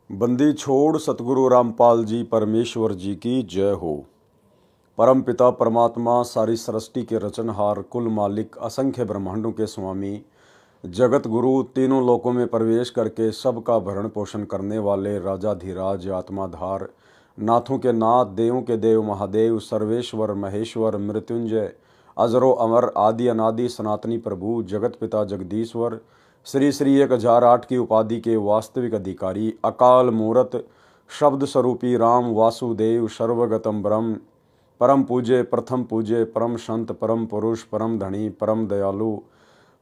बंदी छोड़ सतगुरु रामपाल जी परमेश्वर जी की जय हो। परम पिता परमात्मा सारी सृष्टि के रचनहार कुल मालिक असंख्य ब्रह्मांडों के स्वामी जगत गुरु तीनों लोकों में प्रवेश करके सबका भरण पोषण करने वाले राजाधिराज आत्माधार नाथों के नाथ देवों के देव महादेव सर्वेश्वर महेश्वर मृत्युंजय अजरो अमर आदि अनादि सनातनी प्रभु जगत पिता जगदीश्वर श्री श्री 1008 की उपाधि के वास्तविक अधिकारी अकाल मूरत शब्द स्वरूपी राम वासुदेव सर्वगतम ब्रह्म परम पूज्य प्रथम पूज्य परम संत परम पुरुष परम धनी परम दयालु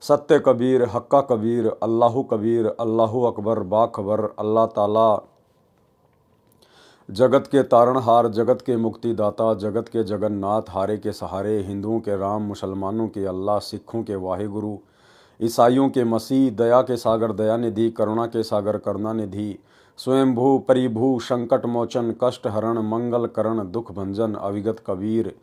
सत्य कबीर हक्का कबीर अल्लाहु कबीर अल्लाहु अकबर बाखबर अल्लाह ताला जगत के तारणहार जगत के मुक्तिदाता जगत के जगन्नाथ हारे के सहारे हिंदुओं के राम मुसलमानों के अल्लाह सिखों के वाहिगुरु ईसाइयों के मसीह दया के सागर दयानिधि करुणा के सागर करुणानिधि स्वयंभू परिभू संकट मोचन कष्ट हरण मंगल करण दुख भंजन अविगत कबीर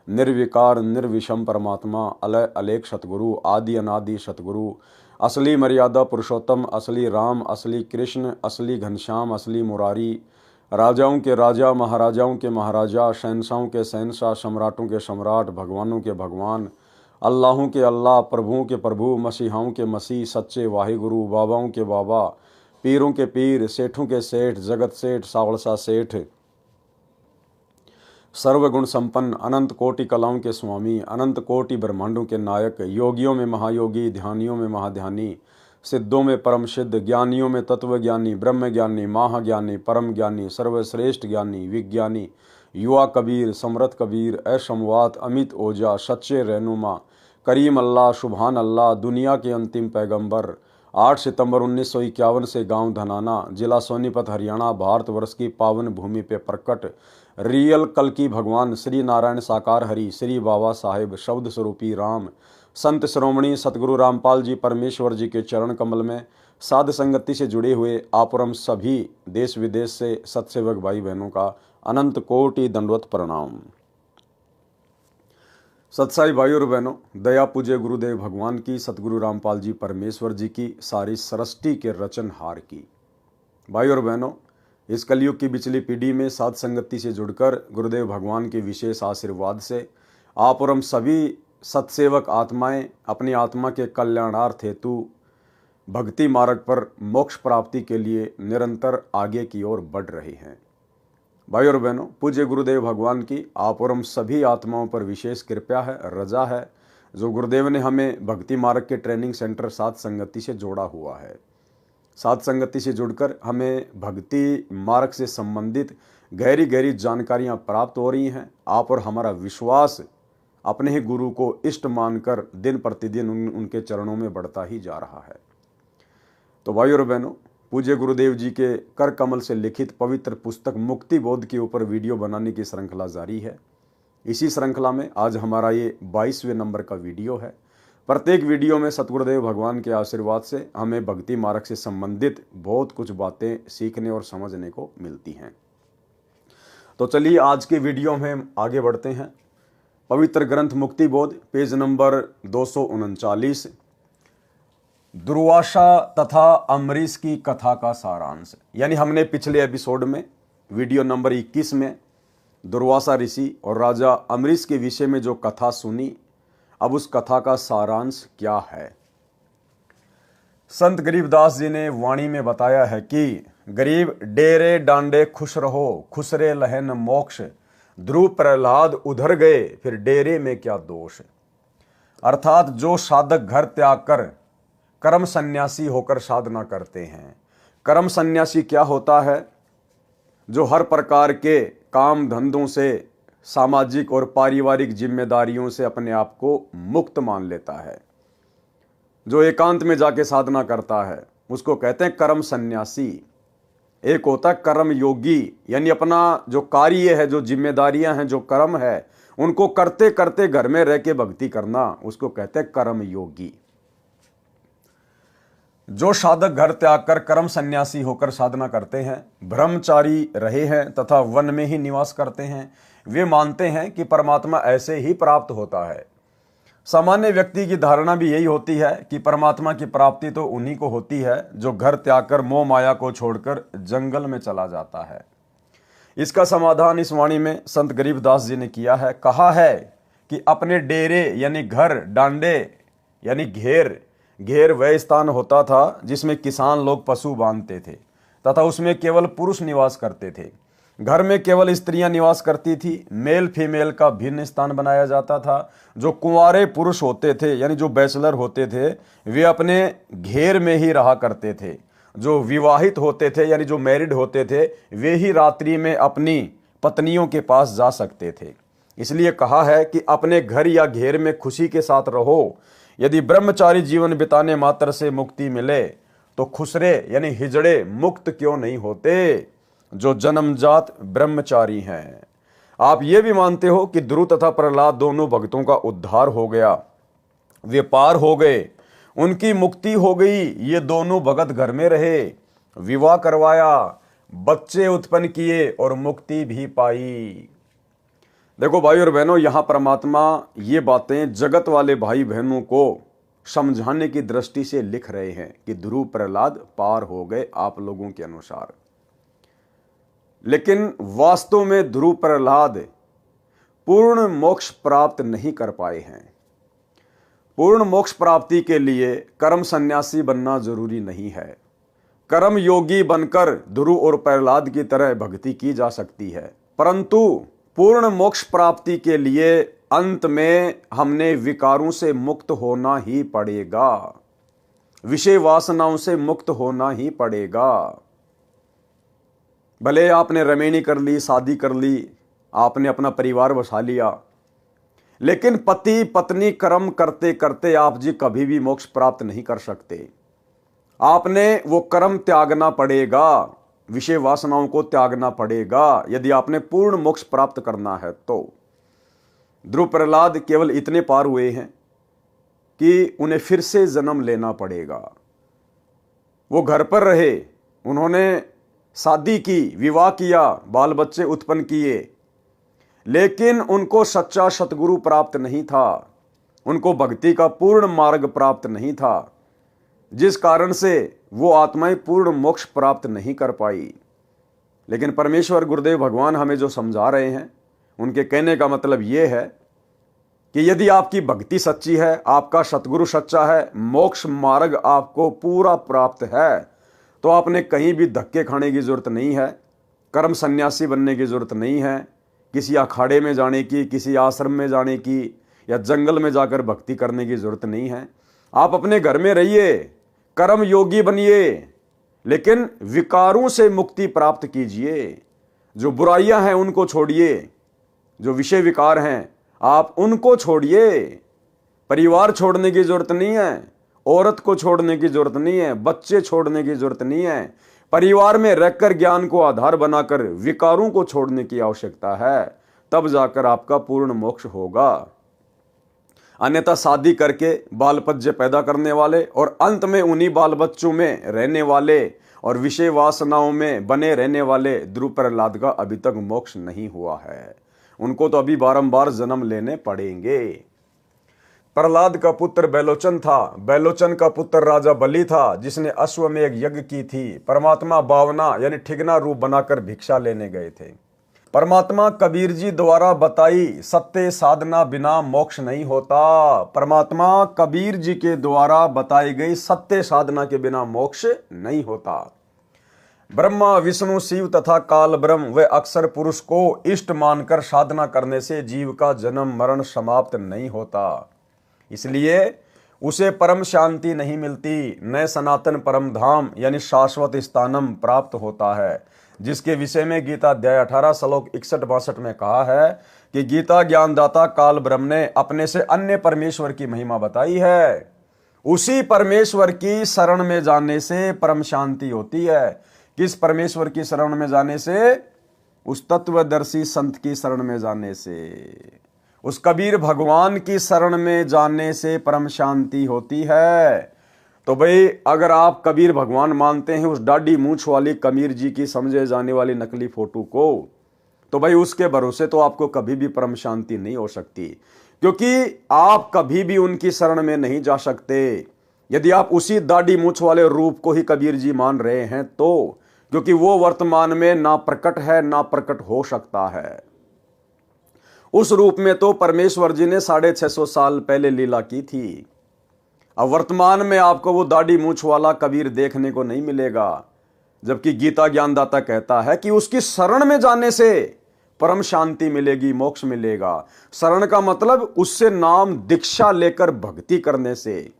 निर्विकार निर्विषम परमात्मा अलय अलेख सतगुरु आदि अनादि सतगुरु असली मर्यादा पुरुषोत्तम असली राम असली कृष्ण असली घनश्याम असली मुरारी राजाओं के राजा महाराजाओं के महाराजा शहंशाहों के शहंशाह सम्राटों के सम्राट भगवानों के भगवान अल्लाहों के अल्लाह प्रभुओं के प्रभु मसीहाओं के मसीह सच्चे वाहिगुरु बाबाओं के बाबा पीरों के पीर सेठों के सेठ जगत सेठ सावड़सा सेठ सर्वगुण संपन्न अनंत कोटि कलाओं के स्वामी अनंत कोटि ब्रह्मांडों के नायक योगियों में महायोगी ध्यानियों में महाध्यानी सिद्धों में परम सिद्ध ज्ञानियों में तत्वज्ञानी ब्रह्म ज्ञानी महाज्ञानी परम ज्ञानी सर्वश्रेष्ठ ज्ञानी विज्ञानी युवा कबीर समृत कबीर असमवात अमित ओजा सच्चे रहनुमा करीम अल्लाह सुबहान अल्लाह दुनिया के अंतिम पैगंबर 8 सितंबर 1951 से गांव धनाना जिला सोनीपत हरियाणा भारतवर्ष की पावन भूमि पे प्रकट रियल कल की भगवान श्री नारायण साकार हरि श्री बाबा साहेब शब्द स्वरूपी राम संत श्रोमणी सतगुरु रामपाल जी परमेश्वर जी के चरण कमल में साध संगति से जुड़े हुए आपुरम सभी देश विदेश से सत्सेवक भाई बहनों का अनंत कोटि दंडवत प्रणाम। सत्साई भाई और बहनों, दया पूज्य गुरुदेव भगवान की सतगुरु रामपाल जी परमेश्वर जी की सारी सृष्टि के रचनहार की भाई और बहनों, इस कलयुग की बिचली पीढ़ी में साध संगति से जुड़कर गुरुदेव भगवान के विशेष आशीर्वाद से आप और हम सभी सत्सेवक आत्माएं अपनी आत्मा के कल्याणार्थ हेतु भक्ति मार्ग पर मोक्ष प्राप्ति के लिए निरंतर आगे की ओर बढ़ रहे हैं। भाई और बहनों, पूज्य गुरुदेव भगवान की आप और हम सभी आत्माओं पर विशेष कृपा है, रजा है, जो गुरुदेव ने हमें भक्ति मार्ग के ट्रेनिंग सेंटर साध संगति से जोड़ा हुआ है। साध संगति से जुड़कर हमें भक्ति मार्ग से संबंधित गहरी गहरी जानकारियां प्राप्त हो रही हैं। आप और हमारा विश्वास अपने ही गुरु को इष्ट मानकर दिन प्रतिदिन उनके चरणों में बढ़ता ही जा रहा है। तो भाई और बहनों, पूज्य गुरुदेव जी के कर कमल से लिखित पवित्र पुस्तक मुक्ति बोध के ऊपर वीडियो बनाने की श्रृंखला जारी है। इसी श्रृंखला में आज हमारा ये 22वें नंबर का वीडियो है। प्रत्येक वीडियो में सतगुरुदेव भगवान के आशीर्वाद से हमें भक्ति मार्ग से संबंधित बहुत कुछ बातें सीखने और समझने को मिलती हैं। तो चलिए आज के वीडियो में हम आगे बढ़ते हैं। पवित्र ग्रंथ मुक्ति बोध पेज नंबर 239 दुर्वासा तथा अम्बरीश की कथा का सारांश। यानी हमने पिछले एपिसोड में वीडियो नंबर 21 में दुर्वासा ऋषि और राजा अम्बरीश के विषय में जो कथा सुनी, अब उस कथा का सारांश क्या है। संत गरीबदास जी ने वाणी में बताया है कि गरीब डेरे डांडे खुश रहो खुसरे लहन मोक्ष ध्रुव प्रहलाद उधर गए फिर डेरे में क्या दोष। अर्थात जो साधक घर त्याग कर कर्म सन्यासी होकर साधना करते हैं। कर्म सन्यासी क्या होता है? जो हर प्रकार के काम धंधों से सामाजिक और पारिवारिक जिम्मेदारियों से अपने आप को मुक्त मान लेता है, जो एकांत में जाके साधना करता है, उसको कहते हैं कर्म सन्यासी। एक होता है कर्म योगी, यानी अपना जो कार्य है, जो जिम्मेदारियां हैं, जो कर्म है, उनको करते करते घर में रह के भक्ति करना, उसको कहते हैं कर्म योगी। जो साधक घर त्याग कर कर्म सन्यासी होकर साधना करते हैं, ब्रह्मचारी रहे हैं तथा वन में ही निवास करते हैं, वे मानते हैं कि परमात्मा ऐसे ही प्राप्त होता है। सामान्य व्यक्ति की धारणा भी यही होती है कि परमात्मा की प्राप्ति तो उन्हीं को होती है जो घर त्याग कर मोह माया को छोड़कर जंगल में चला जाता है। इसका समाधान इस वाणी में संत गरीबदास जी ने किया है। कहा है कि अपने डेरे यानी घर, डांडे यानी घेर वह स्थान होता था जिसमें किसान लोग पशु बांधते थे तथा उसमें केवल पुरुष निवास करते थे। घर में केवल स्त्रियां निवास करती थी। मेल फीमेल का भिन्न स्थान बनाया जाता था। जो कुंवारे पुरुष होते थे यानी जो बैचलर होते थे वे अपने घेर में ही रहा करते थे। जो विवाहित होते थे यानी जो मैरिड होते थे वे ही रात्रि में अपनी पत्नियों के पास जा सकते थे। इसलिए कहा है कि अपने घर या घेर में खुशी के साथ रहो। यदि ब्रह्मचारी जीवन बिताने मात्र से मुक्ति मिले तो खुसरे यानी हिजड़े मुक्त क्यों नहीं होते जो जन्मजात ब्रह्मचारी हैं। आप ये भी मानते हो कि ध्रुव तथा प्रहलाद दोनों भक्तों का उद्धार हो गया, वे पार हो गए, उनकी मुक्ति हो गई। ये दोनों भगत घर में रहे, विवाह करवाया, बच्चे उत्पन्न किए और मुक्ति भी पाई। देखो भाई और बहनों, यहां परमात्मा ये बातें जगत वाले भाई बहनों को समझाने की दृष्टि से लिख रहे हैं कि ध्रुव प्रहलाद पार हो गए आप लोगों के अनुसार। लेकिन वास्तव में ध्रुव प्रहलाद पूर्ण मोक्ष प्राप्त नहीं कर पाए हैं। पूर्ण मोक्ष प्राप्ति के लिए कर्म सन्यासी बनना जरूरी नहीं है। कर्म योगी बनकर ध्रुव और प्रहलाद की तरह भक्ति की जा सकती है, परंतु पूर्ण मोक्ष प्राप्ति के लिए अंत में हमने विकारों से मुक्त होना ही पड़ेगा, विषय वासनाओं से मुक्त होना ही पड़ेगा। भले आपने रमेणी कर ली, शादी कर ली, आपने अपना परिवार बसा लिया, लेकिन पति पत्नी कर्म करते करते आप जी कभी भी मोक्ष प्राप्त नहीं कर सकते। आपने वो कर्म त्यागना पड़ेगा, विषय वासनाओं को त्यागना पड़ेगा यदि आपने पूर्ण मोक्ष प्राप्त करना है तो। ध्रुव प्रहलाद केवल इतने पार हुए हैं कि उन्हें फिर से जन्म लेना पड़ेगा। वो घर पर रहे, उन्होंने शादी की, विवाह किया, बाल बच्चे उत्पन्न किए, लेकिन उनको सच्चा सतगुरु प्राप्त नहीं था, उनको भक्ति का पूर्ण मार्ग प्राप्त नहीं था, जिस कारण से वो आत्माएं पूर्ण मोक्ष प्राप्त नहीं कर पाई। लेकिन परमेश्वर गुरुदेव भगवान हमें जो समझा रहे हैं, उनके कहने का मतलब ये है कि यदि आपकी भक्ति सच्ची है, आपका सतगुरु सच्चा है, मोक्ष मार्ग आपको पूरा प्राप्त है, तो आपने कहीं भी धक्के खाने की जरूरत नहीं है, कर्म सन्यासी बनने की जरूरत नहीं है, किसी अखाड़े में जाने की, किसी आश्रम में जाने की या जंगल में जाकर भक्ति करने की जरूरत नहीं है। आप अपने घर में रहिए, कर्म योगी बनिए, लेकिन विकारों से मुक्ति प्राप्त कीजिए। जो बुराइयां हैं उनको छोड़िए, जो विषय विकार हैं आप उनको छोड़िए। परिवार छोड़ने की जरूरत नहीं है, औरत को छोड़ने की जरूरत नहीं है, बच्चे छोड़ने की जरूरत नहीं है। परिवार में रहकर ज्ञान को आधार बनाकर विकारों को छोड़ने की आवश्यकता है, तब जाकर आपका पूर्ण मोक्ष होगा। अन्यथा शादी करके बाल बच्चे पैदा करने वाले और अंत में उन्हीं बाल बच्चों में रहने वाले और विषय वासनाओं में बने रहने वाले ध्रुव प्रहलाद का अभी तक मोक्ष नहीं हुआ है। उनको तो अभी बारंबार जन्म लेने पड़ेंगे। प्रहलाद का पुत्र बैलोचन था, बैलोचन का पुत्र राजा बलि था, जिसने अश्वमेध यज्ञ की थी। परमात्मा बावना यानी ठिगना रूप बनाकर भिक्षा लेने गए थे। परमात्मा कबीर जी द्वारा बताई सत्य साधना बिना मोक्ष नहीं होता। परमात्मा कबीर जी के द्वारा बताई गई सत्य साधना के बिना मोक्ष नहीं होता। ब्रह्मा विष्णु शिव तथा काल ब्रह्म व अक्षर पुरुष को इष्ट मानकर साधना करने से जीव का जन्म मरण समाप्त नहीं होता, इसलिए उसे परम शांति नहीं मिलती, न सनातन परम धाम यानी शाश्वत स्थानम प्राप्त होता है, जिसके विषय में गीता अध्याय 18 श्लोक 61-62 में कहा है कि गीता ज्ञानदाता काल ब्रह्म ने अपने से अन्य परमेश्वर की महिमा बताई है। उसी परमेश्वर की शरण में जाने से परम शांति होती है। किस परमेश्वर की शरण में जाने से? उस तत्वदर्शी संत की शरण में जाने से, उस कबीर भगवान की शरण में जाने से परम शांति होती है। तो भाई अगर आप कबीर भगवान मानते हैं उस डाढ़ी मूंछ वाली कबीर जी की समझे जाने वाली नकली फोटो को, तो भाई उसके भरोसे तो आपको कभी भी परम शांति नहीं हो सकती। क्योंकि आप कभी भी उनकी शरण में नहीं जा सकते। यदि आप उसी दाढ़ी मूछ वाले रूप को ही कबीर जी मान रहे हैं तो, क्योंकि वो वर्तमान में ना प्रकट है ना प्रकट हो सकता है। उस रूप में तो परमेश्वर जी ने 650 साल पहले लीला की थी। अब वर्तमान में आपको वो दाढ़ी मूछ वाला कबीर देखने को नहीं मिलेगा, जबकि गीता ज्ञानदाता कहता है कि उसकी शरण में जाने से परम शांति मिलेगी, मोक्ष मिलेगा। शरण का मतलब उससे नाम दीक्षा लेकर भक्ति करने से।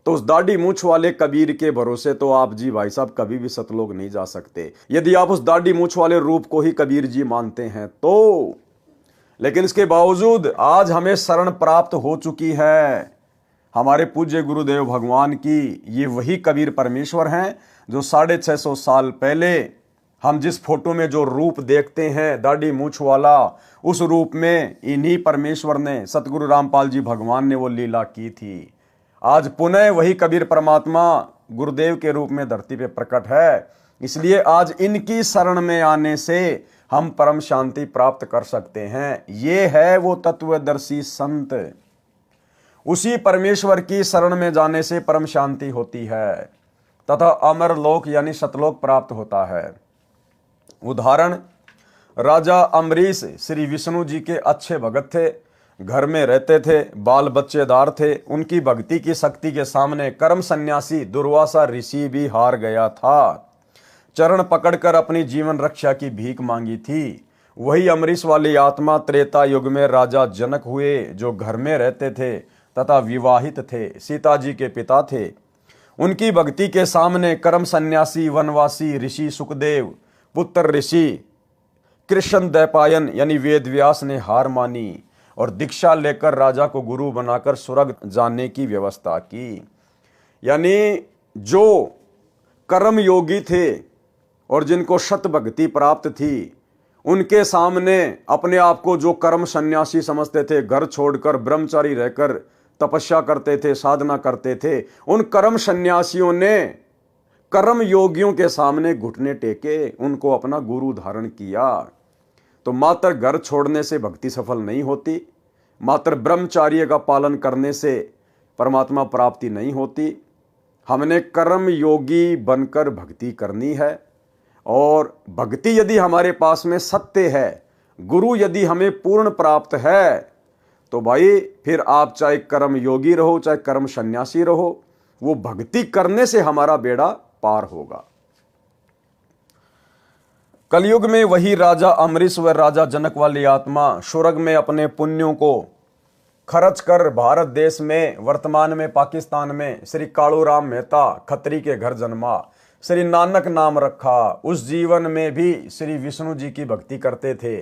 तो उस दाढ़ी मूछ वाले कबीर के भरोसे तो आप जी भाई साहब कभी भी सतलोक नहीं जा सकते, यदि आप उस दाढ़ी मूछ वाले रूप को ही कबीर जी मानते हैं तो। लेकिन इसके बावजूद आज हमें शरण प्राप्त हो चुकी है हमारे पूज्य गुरुदेव भगवान की। ये वही कबीर परमेश्वर हैं जो 650 साल पहले हम जिस फोटो में जो रूप देखते हैं दाढ़ी मूछ वाला, उस रूप में इन्हीं परमेश्वर ने, सतगुरु रामपाल जी भगवान ने वो लीला की थी। आज पुनः वही कबीर परमात्मा गुरुदेव के रूप में धरती पे प्रकट है। इसलिए आज इनकी शरण में आने से हम परम शांति प्राप्त कर सकते हैं। ये है वो तत्वदर्शी संत। उसी परमेश्वर की शरण में जाने से परम शांति होती है तथा अमर लोक यानी सतलोक प्राप्त होता है। उदाहरण, राजा अम्बरीश श्री विष्णु जी के अच्छे भगत थे, घर में रहते थे, बाल बच्चेदार थे। उनकी भक्ति की शक्ति के सामने कर्म सन्यासी दुर्वासा ऋषि भी हार गया था। चरण पकड़कर अपनी जीवन रक्षा की भीख मांगी थी। वही अम्बरीश वाली आत्मा त्रेता युग में राजा जनक हुए, जो घर में रहते थे तथा विवाहित थे, सीता जी के पिता थे। उनकी भक्ति के सामने कर्म सन्यासी वनवासी ऋषि सुखदेव, पुत्र ऋषि कृष्ण दैपायन यानी वेद व्यास ने हार मानी और दीक्षा लेकर राजा को गुरु बनाकर स्वर्ग जाने की व्यवस्था की। यानी जो कर्म योगी थे और जिनको शत भक्ति प्राप्त थी, उनके सामने अपने आप को जो कर्म सन्यासी समझते थे, घर छोड़कर ब्रह्मचारी रहकर तपस्या करते थे, साधना करते थे, उन कर्म सन्यासियों ने कर्म योगियों के सामने घुटने टेके, उनको अपना गुरु धारण किया। तो मात्र घर छोड़ने से भक्ति सफल नहीं होती, मात्र ब्रह्मचार्य का पालन करने से परमात्मा प्राप्ति नहीं होती। हमने कर्म योगी बनकर भक्ति करनी है। और भक्ति यदि हमारे पास में सत्य है, गुरु यदि हमें पूर्ण प्राप्त है, तो भाई फिर आप चाहे कर्म योगी रहो चाहे कर्म सन्यासी रहो, वो भक्ति करने से हमारा बेड़ा पार होगा। कलयुग में वही राजा अम्बरीश व राजा जनक वाली आत्मा स्वर्ग में अपने पुण्यों को खर्च कर भारत देश में, वर्तमान में पाकिस्तान में, श्री कालूराम मेहता खत्री के घर जन्मा, श्री नानक नाम रखा। उस जीवन में भी श्री विष्णु जी की भक्ति करते थे।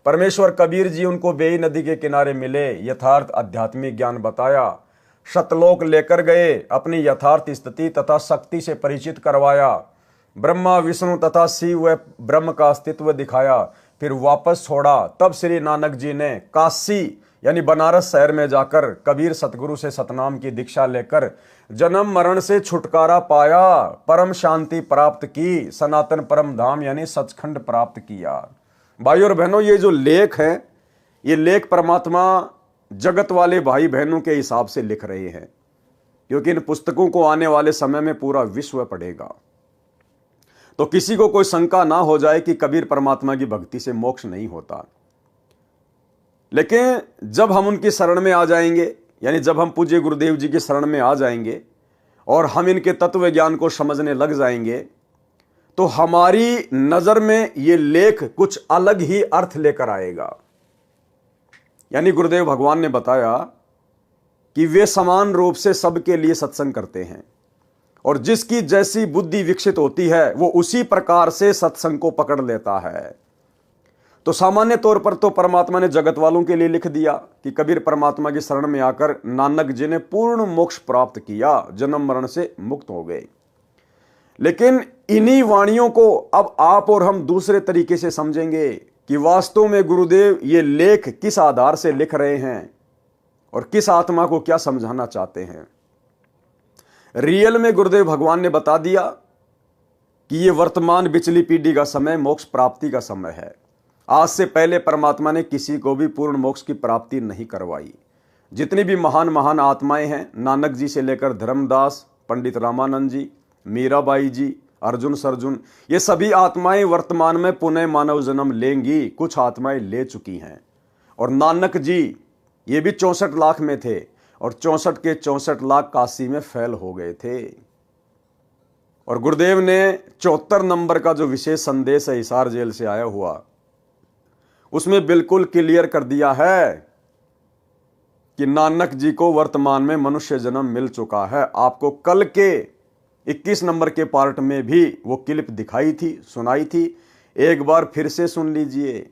परमेश्वर कबीर जी उनको बेई नदी के किनारे मिले, यथार्थ आध्यात्मिक ज्ञान बताया, सतलोक लेकर गए, अपनी यथार्थ स्थिति तथा शक्ति से परिचित करवाया, ब्रह्मा विष्णु तथा शिव व ब्रह्म का अस्तित्व दिखाया, फिर वापस छोड़ा। तब श्री नानक जी ने काशी यानी बनारस शहर में जाकर कबीर सतगुरु से सतनाम की दीक्षा लेकर जन्म मरण से छुटकारा पाया, परम शांति प्राप्त की, सनातन परम धाम यानी सचखंड प्राप्त किया। भाई और बहनों, ये जो लेख हैं, ये लेख परमात्मा जगत वाले भाई बहनों के हिसाब से लिख रहे हैं, क्योंकि इन पुस्तकों को आने वाले समय में पूरा विश्व पढ़ेगा। तो किसी को कोई शंका ना हो जाए कि कबीर परमात्मा की भक्ति से मोक्ष नहीं होता। लेकिन जब हम उनकी शरण में आ जाएंगे, यानी जब हम पूज्य गुरुदेव जी की शरण में आ जाएंगे और हम इनके तत्व ज्ञान को समझने लग जाएंगे, तो हमारी नजर में ये लेख कुछ अलग ही अर्थ लेकर आएगा। यानी गुरुदेव भगवान ने बताया कि वे समान रूप से सबके लिए सत्संग करते हैं और जिसकी जैसी बुद्धि विकसित होती है वो उसी प्रकार से सत्संग को पकड़ लेता है। तो सामान्य तौर पर तो परमात्मा ने जगत वालों के लिए लिख दिया कि कबीर परमात्मा की शरण में आकर नानक जी ने पूर्ण मोक्ष प्राप्त किया, जन्म मरण से मुक्त हो गए। लेकिन इन्हीं वाणियों को अब आप और हम दूसरे तरीके से समझेंगे कि वास्तव में गुरुदेव ये लेख किस आधार से लिख रहे हैं और किस आत्मा को क्या समझाना चाहते हैं। रियल में गुरुदेव भगवान ने बता दिया कि ये वर्तमान बिचली पीढ़ी का समय मोक्ष प्राप्ति का समय है। आज से पहले परमात्मा ने किसी को भी पूर्ण मोक्ष की प्राप्ति नहीं करवाई। जितनी भी महान महान आत्माएं हैं, नानक जी से लेकर धर्मदास, पंडित रामानंद जी, मीराबाई जी, अर्जुन सरजुन, ये सभी आत्माएं वर्तमान में पुनः मानव जन्म लेंगी। कुछ आत्माएं ले चुकी हैं। और नानक जी ये भी 64 लाख में थे और 64 के 64 लाख काशी में फैल हो गए थे। और गुरुदेव ने 74 नंबर का जो विशेष संदेश है हिसार जेल से आया हुआ, उसमें बिल्कुल क्लियर कर दिया है कि नानक जी को वर्तमान में मनुष्य जन्म मिल चुका है। आपको कल के 21 नंबर के पार्ट में भी वो क्लिप दिखाई थी, सुनाई थी, एक बार फिर से सुन लीजिए।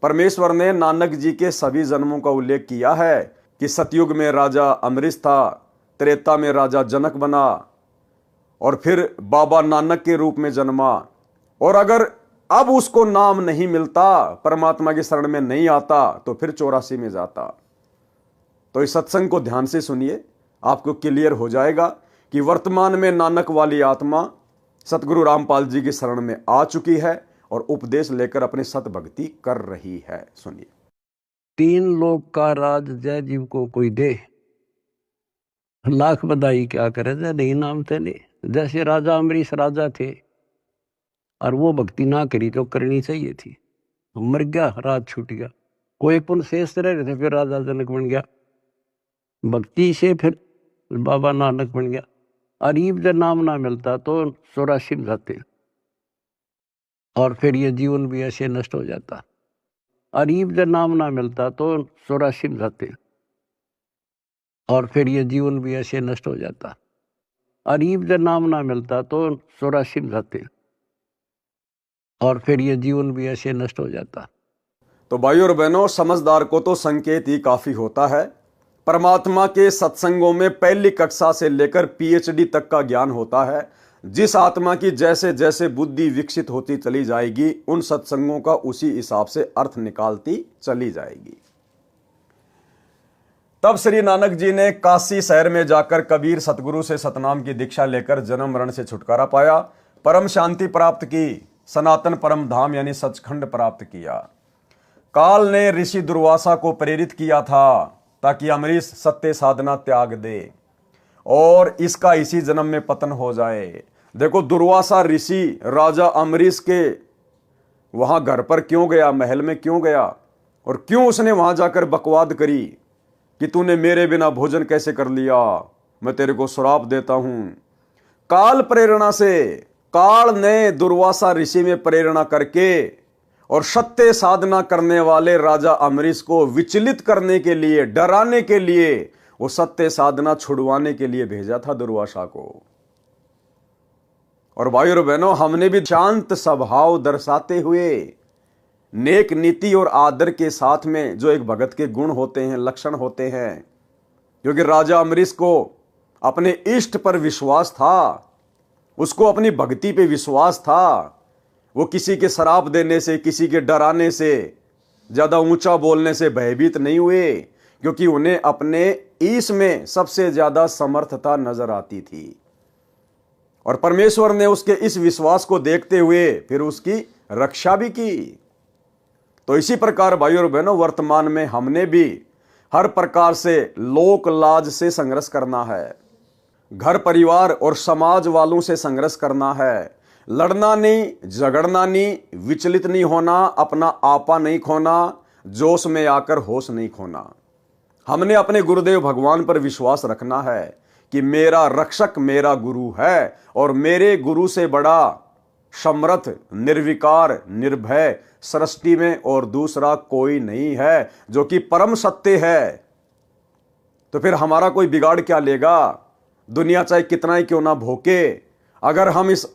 परमेश्वर ने नानक जी के सभी जन्मों का उल्लेख किया है कि सतयुग में राजा अमरीश था, त्रेता में राजा जनक बना और फिर बाबा नानक के रूप में जन्मा। और अगर अब उसको नाम नहीं मिलता, परमात्मा की शरण में नहीं आता, तो फिर 84 में जाता। तो इस सत्संग को ध्यान से सुनिए, आपको क्लियर हो जाएगा कि वर्तमान में नानक वाली आत्मा सतगुरु रामपाल जी की शरण में आ चुकी है और उपदेश लेकर अपनी सत भक्ति कर रही है। सुनिए। 3 लोक का राज जय जीव को कोई दे, लाख बधाई क्या करे जय नहीं नाम थे नहीं। जैसे राजा अमरीश राजा थे और वो भक्ति ना करी जो करनी चाहिए थी, मर गया, राज छूट गया। कोई पुण्य शेष रह रहे थे, फिर राजा जनक बन गया, भक्ति से फिर बाबा नानक बन गया। अरीब जब नाम ना मिलता तो 84 में जाते और फिर ये जीवन भी ऐसे नष्ट हो जाता। अरीब जब नाम ना मिलता तो 84 में जाते और फिर ये जीवन भी ऐसे नष्ट हो जाता। अरीब जब नाम ना मिलता तो 84 में जाते और फिर ये जीवन भी ऐसे नष्ट हो जाता। तो भाइयों और बहनों, समझदार को तो संकेत ही काफी होता है। परमात्मा के सत्संगों में पहली कक्षा से लेकर पीएचडी तक का ज्ञान होता है। जिस आत्मा की जैसे जैसे बुद्धि विकसित होती चली जाएगी, उन सत्संगों का उसी हिसाब से अर्थ निकालती चली जाएगी। तब श्री नानक जी ने काशी शहर में जाकर कबीर सतगुरु से सतनाम की दीक्षा लेकर जन्म मरण से छुटकारा पाया, परम शांति प्राप्त की, सनातन परम धाम यानी सचखंड प्राप्त किया। काल ने ऋषि दुर्वासा को प्रेरित किया था ताकि अमरीश सत्य साधना त्याग दे और इसका इसी जन्म में पतन हो जाए। देखो, दुर्वासा ऋषि राजा अमरीश के वहां घर पर क्यों गया, महल में क्यों गया और क्यों उसने वहां जाकर बकवाद करी कि तूने मेरे बिना भोजन कैसे कर लिया, मैं तेरे को श्राप देता हूं। काल प्रेरणा से, काल ने दुर्वासा ऋषि में प्रेरणा करके और सत्य साधना करने वाले राजा अमरीश को विचलित करने के लिए, डराने के लिए, वो सत्य साधना छुड़वाने के लिए भेजा था दुर्वासा को। और भाइयों और बहनों, हमने भी शांत स्वभाव दर्शाते हुए, नेक नीति और आदर के साथ में जो एक भगत के गुण होते हैं, लक्षण होते हैं, क्योंकि राजा अमरीश को अपने इष्ट पर विश्वास था, उसको अपनी भक्ति पे विश्वास था। वो किसी के शराप देने से, किसी के डराने से, ज्यादा ऊंचा बोलने से भयभीत नहीं हुए, क्योंकि उन्हें अपने ईश में सबसे ज्यादा समर्थता नजर आती थी। और परमेश्वर ने उसके इस विश्वास को देखते हुए फिर उसकी रक्षा भी की। तो इसी प्रकार भाइयों और बहनों, वर्तमान में हमने भी हर प्रकार से लोक लाज से संघर्ष करना है, घर परिवार और समाज वालों से संघर्ष करना है। लड़ना नहीं, झगड़ना नहीं, विचलित नहीं होना, अपना आपा नहीं खोना, जोश में आकर होश नहीं खोना। हमने अपने गुरुदेव भगवान पर विश्वास रखना है कि मेरा रक्षक मेरा गुरु है और मेरे गुरु से बड़ा समर्थ, निर्विकार, निर्भय सृष्टि में और दूसरा कोई नहीं है, जो कि परम सत्य है। तो फिर हमारा कोई बिगाड़ क्या लेगा? दुनिया चाहे कितना ही क्यों ना भोके, अगर हम इस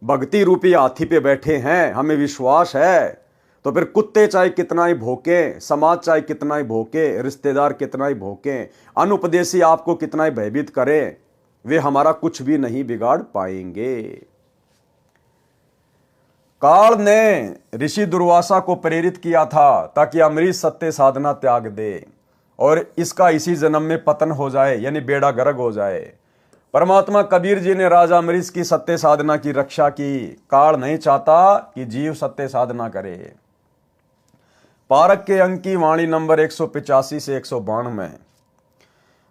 भक्ति रूपी हाथी पे बैठे हैं, हमें विश्वास है, तो फिर कुत्ते चाहे कितना ही भौंके, समाज चाहे कितना ही भौंके, रिश्तेदार कितना ही भौंके, अनुपदेशी आपको कितना ही भयभीत करें, वे हमारा कुछ भी नहीं बिगाड़ पाएंगे। काल ने ऋषि दुर्वासा को प्रेरित किया था ताकि अमरीश सत्य साधना त्याग दे और इसका इसी जन्म में पतन हो जाए, यानी बेड़ा गर्क हो जाए। परमात्मा कबीर जी ने राजा अमरीश की सत्य साधना की रक्षा की। काल नहीं चाहता कि जीव सत्य साधना करे। पारक के अंक की वाणी नंबर 185 से 192।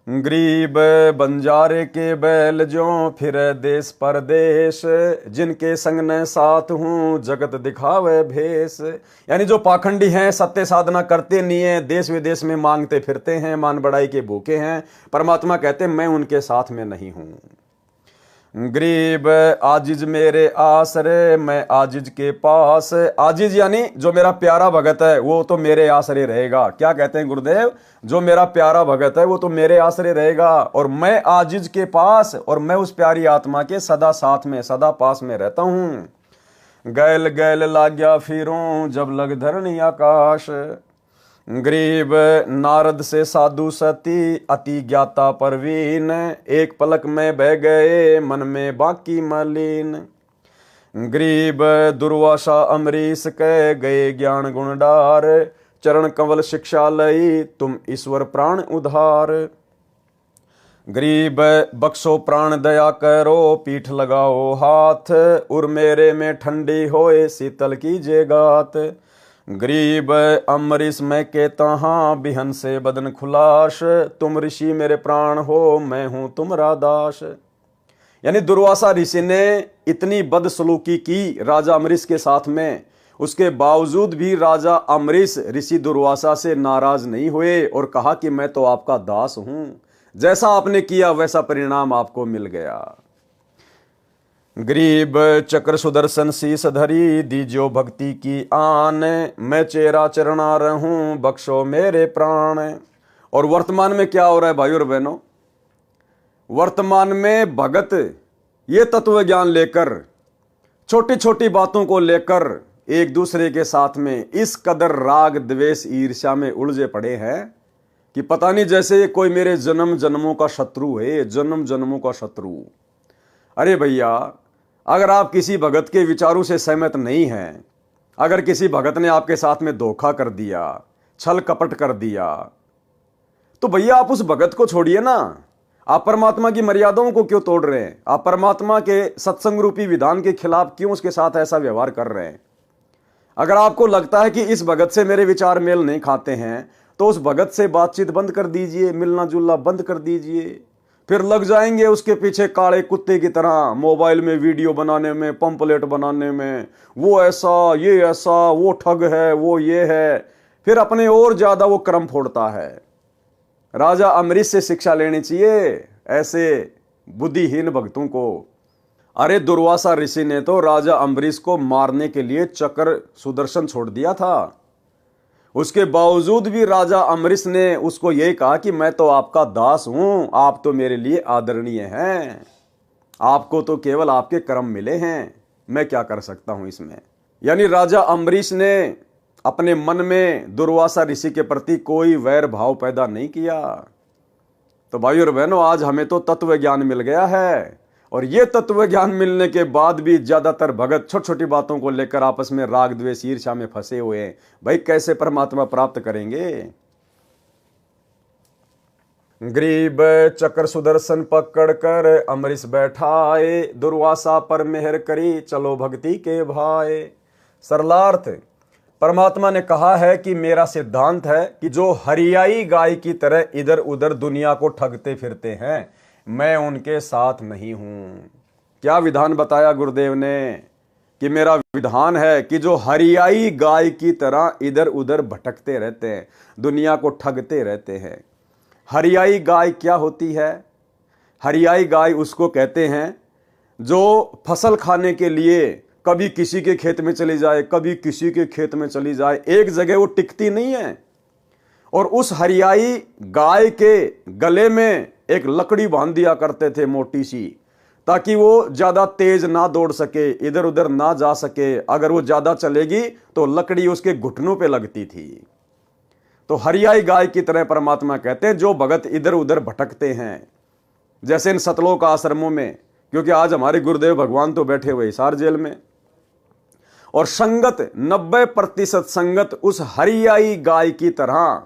गरीब बंजारे के बैल जो फिर देश परदेश, जिनके संग न साथ हूँ जगत दिखावे भेष। यानी जो पाखंडी हैं, सत्य साधना करते नहीं है, देश विदेश में मांगते फिरते हैं, मान बढ़ाई के भूखे हैं, परमात्मा कहते मैं उनके साथ में नहीं हूँ। गरीब आजिज मेरे आसरे, मैं आजिज के पास। आजिज यानी जो मेरा प्यारा भगत है वो तो मेरे आसरे रहेगा। क्या कहते हैं गुरुदेव? जो मेरा प्यारा भगत है वो तो मेरे आसरे रहेगा, और मैं आजिज के पास, और मैं उस प्यारी आत्मा के सदा साथ में, सदा पास में रहता हूं। गैल गैल लाग्या फिरूं जब लग धरणी आकाश। गरीब नारद से साधु सती, अति ज्ञाता परवीन, एक पलक में बह गए मन में बाकी मलिन। गरीब दुर्वासा अमरीश कह गए ज्ञान गुणडार, चरण कंवल शिक्षा लई तुम ईश्वर प्राण उधार। गरीब बख्शो प्राण दया करो, पीठ लगाओ हाथ, उर मेरे में ठंडी होए शीतल कीजिए गात। गरीब अमरीश मैं कहता हाँ बिहन से बदन खुलाश, तुम ऋषि मेरे प्राण हो मैं हूं तुम्हारा दास। यानी दुर्वासा ऋषि ने इतनी बदसलूकी की राजा अमरीश के साथ में, उसके बावजूद भी राजा अमरीश ऋषि दुर्वासा से नाराज नहीं हुए और कहा कि मैं तो आपका दास हूं, जैसा आपने किया वैसा परिणाम आपको मिल गया। गरीब चक्र सुदर्शन शीस धरी, दीजो भक्ति की आन, मैं चेरा चरणा रहूं बख्शो मेरे प्राण। और वर्तमान में क्या हो रहा है भाइयों और बहनों? वर्तमान में भगत ये तत्व ज्ञान लेकर, छोटी छोटी बातों को लेकर एक दूसरे के साथ में इस कदर राग द्वेष ईर्ष्या में उलझे पड़े हैं कि पता नहीं जैसे कोई मेरे जन्म जन्मों का शत्रु है, जन्म जन्मों का शत्रु। अरे भैया, अगर आप किसी भगत के विचारों से सहमत नहीं हैं, अगर किसी भगत ने आपके साथ में धोखा कर दिया, छल कपट कर दिया, तो भैया आप उस भगत को छोड़िए ना। आप परमात्मा की मर्यादाओं को क्यों तोड़ रहे हैं? आप परमात्मा के सत्संग रूपी विधान के खिलाफ क्यों उसके साथ ऐसा व्यवहार कर रहे हैं? अगर आपको लगता है कि इस भगत से मेरे विचार मेल नहीं खाते हैं, तो उस भगत से बातचीत बंद कर दीजिए, मिलना जुलना बंद कर दीजिए। फिर लग जाएंगे उसके पीछे काले कुत्ते की तरह मोबाइल में वीडियो बनाने में, पंपलेट बनाने में, वो ऐसा ये ऐसा, वो ठग है, वो ये है, फिर अपने और ज्यादा वो क्रम फोड़ता है। राजा अमरीश से शिक्षा लेनी चाहिए ऐसे बुद्धिहीन भक्तों को। अरे दुर्वासा ऋषि ने तो राजा अम्बरीश को मारने के लिए चक्र सुदर्शन छोड़ दिया था, उसके बावजूद भी राजा अम्बरीश ने उसको यही कहा कि मैं तो आपका दास हूं, आप तो मेरे लिए आदरणीय हैं, आपको तो केवल आपके कर्म मिले हैं, मैं क्या कर सकता हूं इसमें। यानी राजा अम्बरीश ने अपने मन में दुर्वासा ऋषि के प्रति कोई वैर भाव पैदा नहीं किया। तो भाइयों और बहनों, आज हमें तो तत्व ज्ञान मिल गया है, और ये तत्व ज्ञान मिलने के बाद भी ज्यादातर भगत छोटी छोटी बातों को लेकर आपस में राग द्वेष ईर्ष्या में फंसे हुए हैं। भाई कैसे परमात्मा प्राप्त करेंगे? गरीब चक्र सुदर्शन पकड़ कर अमरीश बैठाए, दुर्वासा पर मेहर करी चलो भक्ति के भाई। सरलार्थ, परमात्मा ने कहा है कि मेरा सिद्धांत है कि जो हरियाई गाय की तरह इधर उधर दुनिया को ठगते फिरते हैं, मैं उनके साथ नहीं हूं। क्या विधान बताया गुरुदेव ने? कि मेरा विधान है कि जो हरियाई गाय की तरह इधर उधर भटकते रहते हैं, दुनिया को ठगते रहते हैं। हरियाई गाय क्या होती है? हरियाई गाय उसको कहते हैं जो फसल खाने के लिए कभी किसी के खेत में चली जाए, कभी किसी के खेत में चली जाए, एक जगह वो टिकती नहीं है। और उस हरियाई गाय के गले में एक लकड़ी बांध दिया करते थे मोटी सी, ताकि वो ज्यादा तेज ना दौड़ सके, इधर उधर ना जा सके। अगर वो ज्यादा चलेगी तो लकड़ी उसके घुटनों पे लगती थी। तो हरियाई गाय की तरह परमात्मा कहते हैं जो भगत इधर उधर भटकते हैं, जैसे इन सतलोक आश्रमों में, क्योंकि आज हमारे गुरुदेव भगवान तो बैठे हुए हिसार जेल में, और संगत 90% संगत उस हरियाई गाय की तरह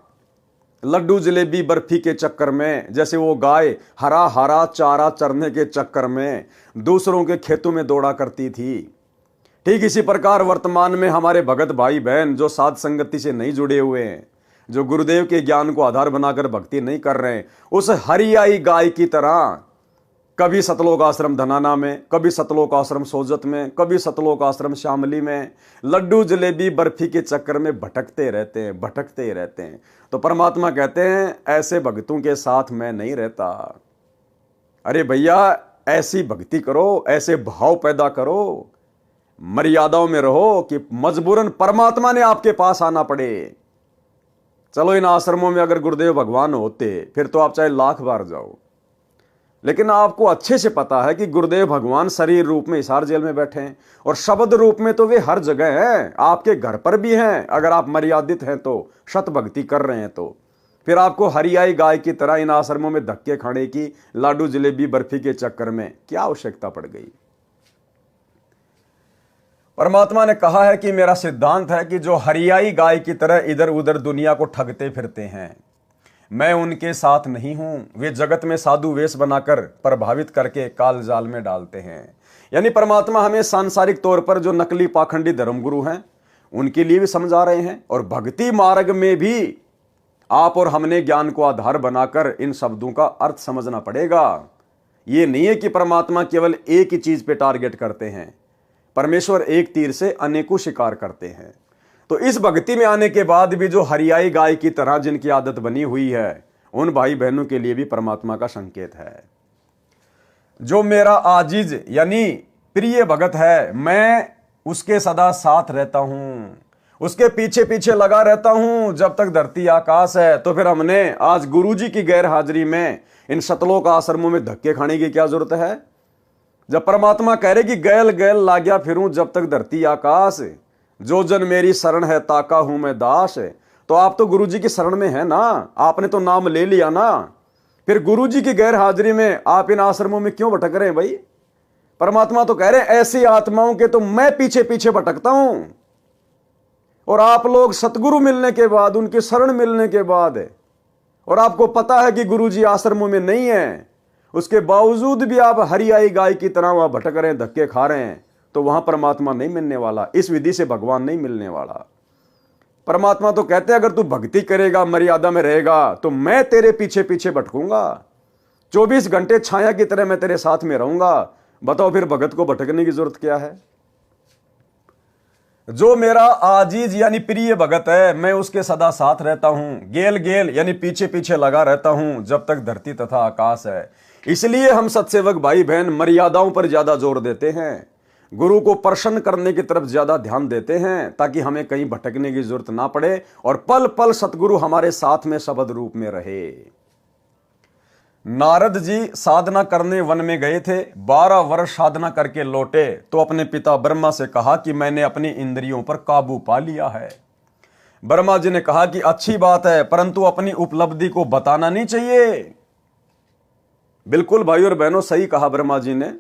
लड्डू जलेबी बर्फी के चक्कर में, जैसे वो गाय हरा हरा चारा चरने के चक्कर में दूसरों के खेतों में दौड़ा करती थी। ठीक इसी प्रकार वर्तमान में हमारे भगत भाई बहन जो साध संगति से नहीं जुड़े हुए हैं, जो गुरुदेव के ज्ञान को आधार बनाकर भक्ति नहीं कर रहे हैं, उस हरियाई गाय की तरह कभी सतलोक आश्रम धनाना में, कभी सतलोक आश्रम सोजत में, कभी सतलोक आश्रम शामली में लड्डू जलेबी बर्फी के चक्कर में भटकते रहते हैं, भटकते ही रहते हैं। तो परमात्मा कहते हैं ऐसे भक्तों के साथ मैं नहीं रहता। अरे भैया, ऐसी भक्ति करो, ऐसे भाव पैदा करो, मर्यादाओं में रहो कि मजबूरन परमात्मा ने आपके पास आना पड़े। चलो इन आश्रमों में अगर गुरुदेव भगवान होते फिर तो आप चाहे लाख बार जाओ, लेकिन आपको अच्छे से पता है कि गुरुदेव भगवान शरीर रूप में हिसार जेल में बैठे हैं और शब्द रूप में तो वे हर जगह हैं, आपके घर पर भी हैं। अगर आप मर्यादित हैं तो, शत भक्ति कर रहे हैं तो फिर आपको हरियाई गाय की तरह इन आश्रमों में धक्के खाने की, लाडू जलेबी बर्फी के चक्कर में क्या आवश्यकता पड़ गई। परमात्मा ने कहा है कि मेरा सिद्धांत है कि जो हरियाई गाय की तरह इधर उधर दुनिया को ठगते फिरते हैं, मैं उनके साथ नहीं हूं। वे जगत में साधु वेश बनाकर प्रभावित करके काल जाल में डालते हैं। यानी परमात्मा हमें सांसारिक तौर पर जो नकली पाखंडी धर्मगुरु हैं उनके लिए भी समझा रहे हैं, और भक्ति मार्ग में भी आप और हमने ज्ञान को आधार बनाकर इन शब्दों का अर्थ समझना पड़ेगा। ये नहीं है कि परमात्मा केवल एक ही चीज पे टारगेट करते हैं, परमेश्वर एक तीर से अनेकों शिकार करते हैं। तो इस भक्ति में आने के बाद भी जो हरियाई गाय की तरह जिनकी आदत बनी हुई है, उन भाई बहनों के लिए भी परमात्मा का संकेत है। जो मेरा आजीज यानी प्रिय भगत है, मैं उसके सदा साथ रहता हूं, उसके पीछे पीछे लगा रहता हूं जब तक धरती आकाश है। तो फिर हमने आज गुरुजी की गैर हाजिरी में इन सतलोक आश्रमों में धक्के खाने की क्या जरूरत है, जब परमात्मा कह रहे कि गैल गैल लाग्या फिरूं जब तक धरती आकाश, जो जन मेरी शरण है ताका हूं मैं दास। तो आप तो गुरुजी की शरण में है ना, आपने तो नाम ले लिया ना, फिर गुरुजी की गैर हाजिरी में आप इन आश्रमों में क्यों भटक रहे हैं भाई। परमात्मा तो कह रहे हैं ऐसी आत्माओं के तो मैं पीछे पीछे भटकता हूं, और आप लोग सतगुरु मिलने के बाद, उनकी शरण मिलने के बाद, और आपको पता है कि गुरुजी आश्रमों में नहीं है, उसके बावजूद भी आप हरियाई गाय की तरह वहां भटक रहे हैं, धक्के खा रहे हैं, तो वहां परमात्मा नहीं मिलने वाला। इस विधि से भगवान नहीं मिलने वाला। परमात्मा तो कहते हैं अगर तू भक्ति करेगा, मर्यादा में रहेगा, तो मैं तेरे पीछे पीछे भटकूंगा, 24 घंटे छाया की तरह मैं तेरे साथ में रहूंगा। बताओ फिर भगत को भटकने की जरूरत क्या है। जो मेरा आजीज यानी प्रिय भगत है, मैं उसके सदा साथ रहता हूं, गेल गेल यानी पीछे पीछे लगा रहता हूं जब तक धरती तथा आकाश है। इसलिए हम सत्सेवक भाई बहन मर्यादाओं पर ज्यादा जोर देते हैं, गुरु को प्रसन्न करने की तरफ ज्यादा ध्यान देते हैं, ताकि हमें कहीं भटकने की जरूरत ना पड़े और पल पल सतगुरु हमारे साथ में शब्द रूप में रहे। नारद जी साधना करने वन में गए थे, 12 वर्ष साधना करके लौटे तो अपने पिता ब्रह्मा से कहा कि मैंने अपनी इंद्रियों पर काबू पा लिया है। ब्रह्मा जी ने कहा कि अच्छी बात है, परंतु अपनी उपलब्धि को बताना नहीं चाहिए। बिल्कुल भाई और बहनों, सही कहा ब्रह्मा जी ने,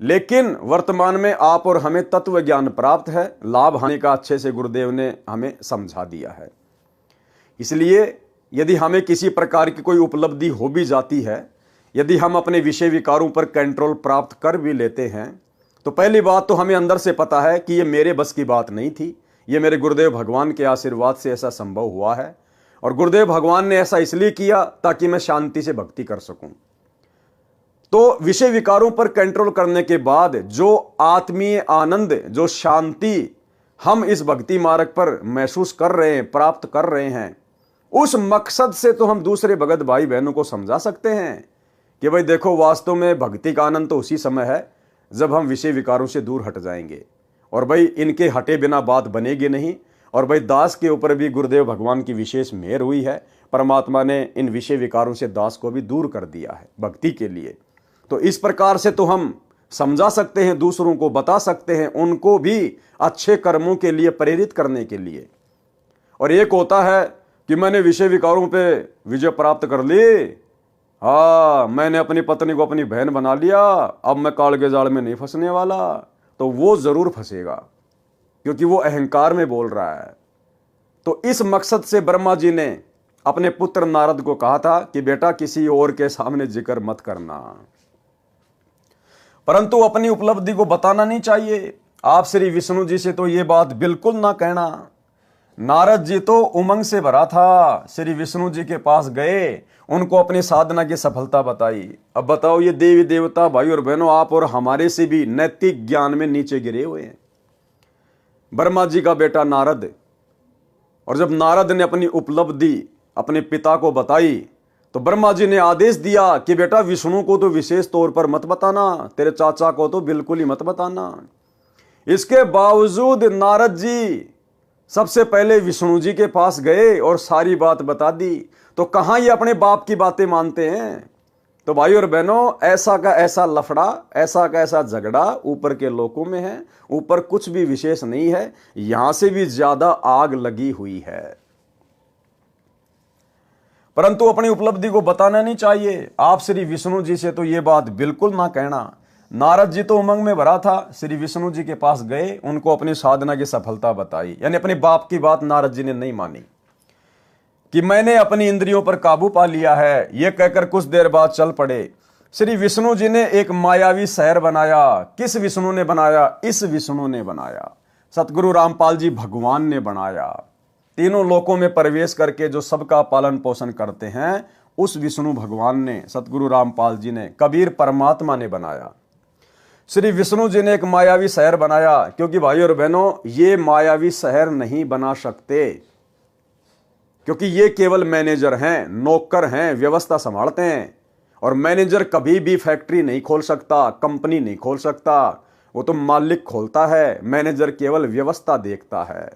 लेकिन वर्तमान में आप और हमें तत्व ज्ञान प्राप्त है, लाभ हानि का अच्छे से गुरुदेव ने हमें समझा दिया है। इसलिए यदि हमें किसी प्रकार की कोई उपलब्धि हो भी जाती है, यदि हम अपने विषय विकारों पर कंट्रोल प्राप्त कर भी लेते हैं, तो पहली बात तो हमें अंदर से पता है कि ये मेरे बस की बात नहीं थी, ये मेरे गुरुदेव भगवान के आशीर्वाद से ऐसा संभव हुआ है, और गुरुदेव भगवान ने ऐसा इसलिए किया ताकि मैं शांति से भक्ति कर सकूं। तो विषय विकारों पर कंट्रोल करने के बाद जो आत्मीय आनंद, जो शांति हम इस भक्ति मार्ग पर महसूस कर रहे हैं, प्राप्त कर रहे हैं, उस मकसद से तो हम दूसरे भगत भाई बहनों को समझा सकते हैं कि भाई देखो, वास्तव में भक्ति का आनंद तो उसी समय है जब हम विषय विकारों से दूर हट जाएंगे, और भाई इनके हटे बिना बात बनेगी नहीं। और भाई दास के ऊपर भी गुरुदेव भगवान की विशेष मेहर हुई है, परमात्मा ने इन विषय विकारों से दास को भी दूर कर दिया है भक्ति के लिए। तो इस प्रकार से तो हम समझा सकते हैं, दूसरों को बता सकते हैं, उनको भी अच्छे कर्मों के लिए प्रेरित करने के लिए। और एक होता है कि मैंने विषय विकारों पे विजय प्राप्त कर ली, हाँ मैंने अपनी पत्नी को अपनी बहन बना लिया, अब मैं काल के जाल में नहीं फंसने वाला, तो वो जरूर फंसेगा, क्योंकि वो अहंकार में बोल रहा है। तो इस मकसद से ब्रह्मा जी ने अपने पुत्र नारद को कहा था कि बेटा किसी और के सामने जिक्र मत करना, परंतु अपनी उपलब्धि को बताना नहीं चाहिए। आप श्री विष्णु जी से तो ये बात बिल्कुल ना कहना। नारद जी तो उमंग से भरा था, श्री विष्णु जी के पास गए, उनको अपनी साधना की सफलता बताई। अब बताओ, ये देवी देवता भाई और बहनों, आप और हमारे से भी नैतिक ज्ञान में नीचे गिरे हुए हैं। ब्रह्मा जी का बेटा नारद, और जब नारद ने अपनी उपलब्धि अपने पिता को बताई तो ब्रह्मा जी ने आदेश दिया कि बेटा विष्णु को तो विशेष तौर पर मत बताना, तेरे चाचा को तो बिल्कुल ही मत बताना। इसके बावजूद नारद जी सबसे पहले विष्णु जी के पास गए और सारी बात बता दी। तो कहां ये अपने बाप की बातें मानते हैं। तो भाई और बहनों, ऐसा का ऐसा लफड़ा, ऐसा का ऐसा झगड़ा ऊपर के लोकों में है। ऊपर कुछ भी विशेष नहीं है, यहां से भी ज्यादा आग लगी हुई है। परंतु अपनी उपलब्धि को बताना नहीं चाहिए। आप श्री विष्णु जी से तो ये बात बिल्कुल ना कहना। नारद जी तो उमंग में भरा था, श्री विष्णु जी के पास गए, उनको अपनी साधना की सफलता बताई। यानी अपने बाप की बात नारद जी ने नहीं मानी कि मैंने अपनी इंद्रियों पर काबू पा लिया है। यह कहकर कुछ देर बाद चल पड़े। श्री विष्णु जी ने एक मायावी शहर बनाया। किस विष्णु ने बनाया? इस विष्णु ने बनाया, सतगुरु रामपाल जी भगवान ने बनाया। तीनों लोकों में प्रवेश करके जो सबका पालन पोषण करते हैं, उस विष्णु भगवान ने, सतगुरु रामपाल जी ने, कबीर परमात्मा ने बनाया। श्री विष्णु जी ने एक मायावी शहर बनाया, क्योंकि भाई और बहनों, ये मायावी शहर नहीं बना सकते, क्योंकि ये केवल मैनेजर हैं, नौकर हैं, व्यवस्था संभालते हैं। और मैनेजर कभी भी फैक्ट्री नहीं खोल सकता, कंपनी नहीं खोल सकता, वो तो मालिक खोलता है, मैनेजर केवल व्यवस्था देखता है।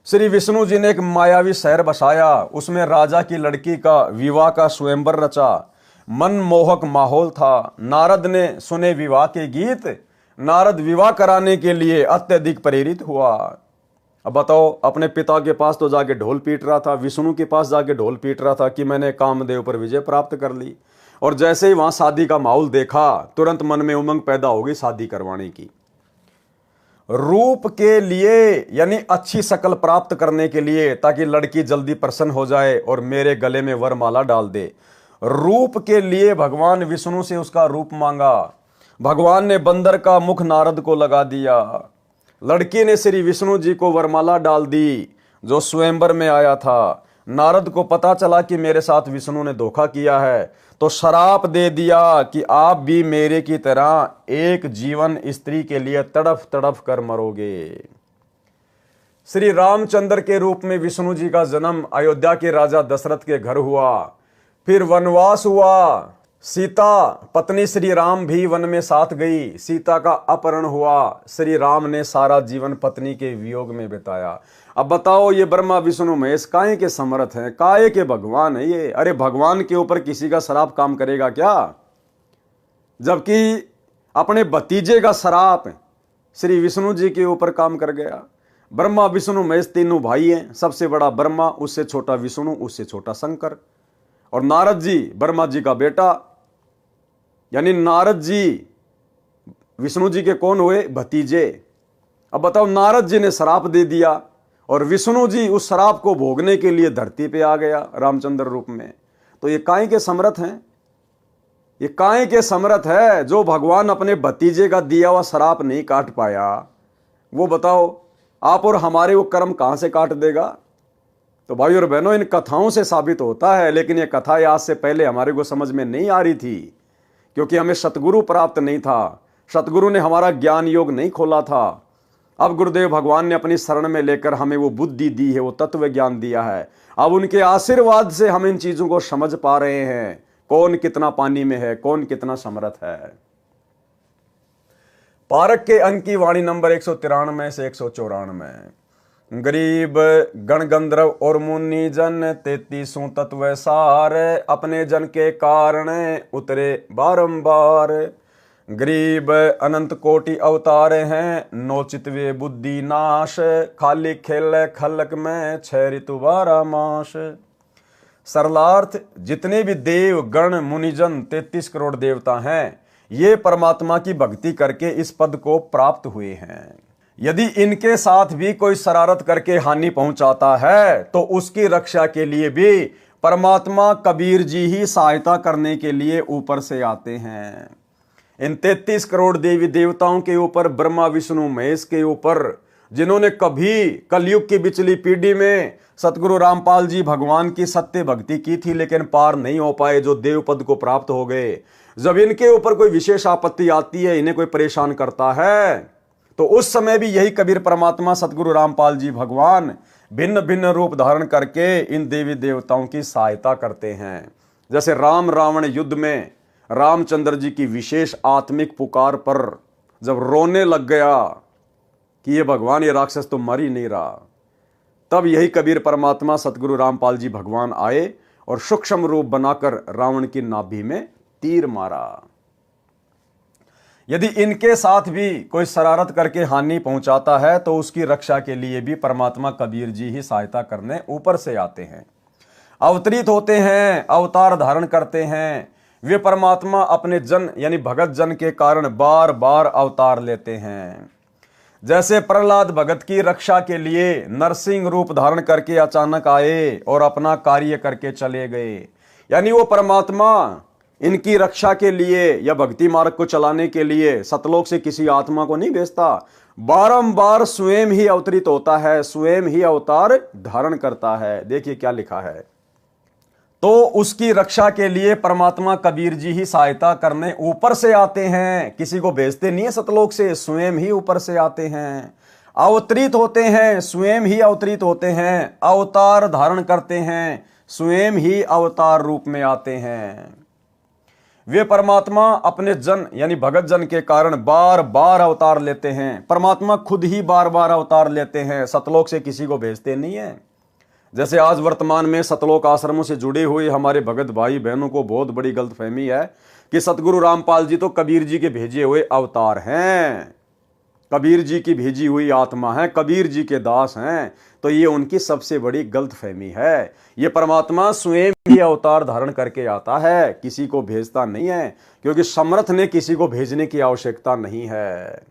श्री विष्णु जी ने एक मायावी शहर बसाया, उसमें राजा की लड़की का विवाह का स्वयंवर रचा। मनमोहक माहौल था। नारद ने सुने विवाह के गीत। नारद विवाह कराने के लिए अत्यधिक प्रेरित हुआ। अब बताओ, अपने पिता के पास तो जाके ढोल पीट रहा था, विष्णु के पास जाके ढोल पीट रहा था कि मैंने कामदेव पर विजय प्राप्त कर ली। और जैसे ही वहां शादी का माहौल देखा, तुरंत मन में उमंग पैदा हो गई शादी करवाने की। रूप के लिए, यानी अच्छी शक्ल प्राप्त करने के लिए, ताकि लड़की जल्दी प्रसन्न हो जाए और मेरे गले में वरमाला डाल दे। रूप के लिए भगवान विष्णु से उसका रूप मांगा। भगवान ने बंदर का मुख नारद को लगा दिया। लड़की ने श्री विष्णु जी को वरमाला डाल दी जो स्वयंवर में आया था। नारद को पता चला कि मेरे साथ विष्णु ने धोखा किया है, तो श्राप दे दिया कि आप भी मेरे की तरह एक जीवन स्त्री के लिए तड़फ तड़फ कर मरोगे। श्री रामचंद्र के रूप में विष्णु जी का जन्म अयोध्या के राजा दशरथ के घर हुआ। फिर वनवास हुआ। सीता पत्नी श्री राम भी वन में साथ गई। सीता का अपहरण हुआ। श्री राम ने सारा जीवन पत्नी के वियोग में बिताया। अब बताओ, ये ब्रह्मा विष्णु महेश काहे के समर्थ हैं, काहे के भगवान है ये। अरे भगवान के ऊपर किसी का श्राप काम करेगा क्या? जबकि अपने भतीजे का श्राप श्री विष्णु जी के ऊपर काम कर गया। ब्रह्मा विष्णु महेश तीनों भाई हैं। सबसे बड़ा ब्रह्मा, उससे छोटा विष्णु, उससे छोटा शंकर। और नारद जी ब्रह्मा जी का बेटा, यानी नारद जी विष्णु जी के कौन हुए? भतीजे। अब बताओ, नारद जी ने श्राप दे दिया और विष्णु जी उस श्राप को भोगने के लिए धरती पे आ गया रामचंद्र रूप में। तो ये काहे के समर्थ हैं? ये काहे के समर्थ है जो भगवान अपने भतीजे का दिया हुआ श्राप नहीं काट पाया? वो बताओ, आप और हमारे वो कर्म कहां से काट देगा? तो भाई और बहनों, इन कथाओं से साबित होता है, लेकिन ये कथा आज से पहले हमारे को समझ में नहीं आ रही थी, क्योंकि हमें सतगुरु प्राप्त नहीं था। सतगुरु ने हमारा ज्ञान योग नहीं खोला था। अब गुरुदेव भगवान ने अपनी शरण में लेकर हमें वो बुद्धि दी है, वो तत्व ज्ञान दिया है। अब उनके आशीर्वाद से हम इन चीजों को समझ पा रहे हैं, कौन कितना पानी में है, कौन कितना समर्थ है। पारक के अंक की वाणी नंबर 193 से 194। गरीब गण गंधर्व और मुनि जन 33 तत्व सार, अपने जन के कारण उतरे बारंबार। गरीब अनंत कोटि अवतार हैं, नोचित वे बुद्धि नाश, खाली खेल खलक में 6 ऋतु 12 मास। सरलार्थ, जितने भी देव गण मुनिजन 33 करोड़ देवता हैं, ये परमात्मा की भक्ति करके इस पद को प्राप्त हुए हैं। यदि इनके साथ भी कोई शरारत करके हानि पहुंचाता है, तो उसकी रक्षा के लिए भी परमात्मा कबीर जी ही सहायता करने के लिए ऊपर से आते हैं। इन 33 करोड़ देवी देवताओं के ऊपर, ब्रह्मा विष्णु महेश के ऊपर जिन्होंने कभी कलयुग की बिचली पीढ़ी में सतगुरु रामपाल जी भगवान की सत्य भक्ति की थी लेकिन पार नहीं हो पाए, जो देव पद को प्राप्त हो गए, जब इनके ऊपर कोई विशेष आपत्ति आती है, इन्हें कोई परेशान करता है, तो उस समय भी यही कबीर परमात्मा सतगुरु रामपाल जी भगवान भिन्न भिन्न रूप धारण करके इन देवी देवताओं की सहायता करते हैं। जैसे राम रावण युद्ध में रामचंद्र जी की विशेष आत्मिक पुकार पर जब रोने लग गया कि ये भगवान, ये राक्षस तो मर ही नहीं रहा, तब यही कबीर परमात्मा सतगुरु रामपाल जी भगवान आए और सूक्ष्म रूप बनाकर रावण की नाभि में तीर मारा। यदि इनके साथ भी कोई शरारत करके हानि पहुंचाता है तो उसकी रक्षा के लिए भी परमात्मा कबीर जी ही सहायता करने ऊपर से आते हैं, अवतरित होते हैं, अवतार धारण करते हैं। वे परमात्मा अपने जन यानी भगत जन के कारण बार बार अवतार लेते हैं। जैसे प्रहलाद भगत की रक्षा के लिए नरसिंह रूप धारण करके अचानक आए और अपना कार्य करके चले गए, यानी वो परमात्मा इनकी रक्षा के लिए या भक्ति मार्ग को चलाने के लिए सतलोक से किसी आत्मा को नहीं भेजता, बारंबार स्वयं ही अवतरित होता है, स्वयं ही अवतार धारण करता है। देखिए क्या लिखा है, तो उसकी रक्षा के लिए परमात्मा कबीर जी ही सहायता करने ऊपर से आते हैं, किसी को भेजते नहीं है सतलोक से, स्वयं ही ऊपर से आते हैं, अवतरित होते हैं, स्वयं ही अवतरित होते हैं, अवतार धारण करते हैं, स्वयं ही अवतार रूप में आते हैं। वे परमात्मा अपने जन यानी भगत जन के कारण बार बार अवतार लेते हैं। परमात्मा खुद ही बार बार अवतार लेते हैं, सतलोक से किसी को भेजते नहीं है। जैसे आज वर्तमान में सतलोक आश्रमों से जुड़े हुए हमारे भगत भाई बहनों को बहुत बड़ी गलतफहमी है कि सतगुरु रामपाल जी तो कबीर जी के भेजे हुए अवतार हैं, कबीर जी की भेजी हुई आत्मा है, कबीर जी के दास हैं। तो ये उनकी सबसे बड़ी गलतफहमी है। ये परमात्मा स्वयं ही अवतार धारण करके आता है, किसी को भेजता नहीं है, क्योंकि समर्थ ने किसी को भेजने की आवश्यकता नहीं है।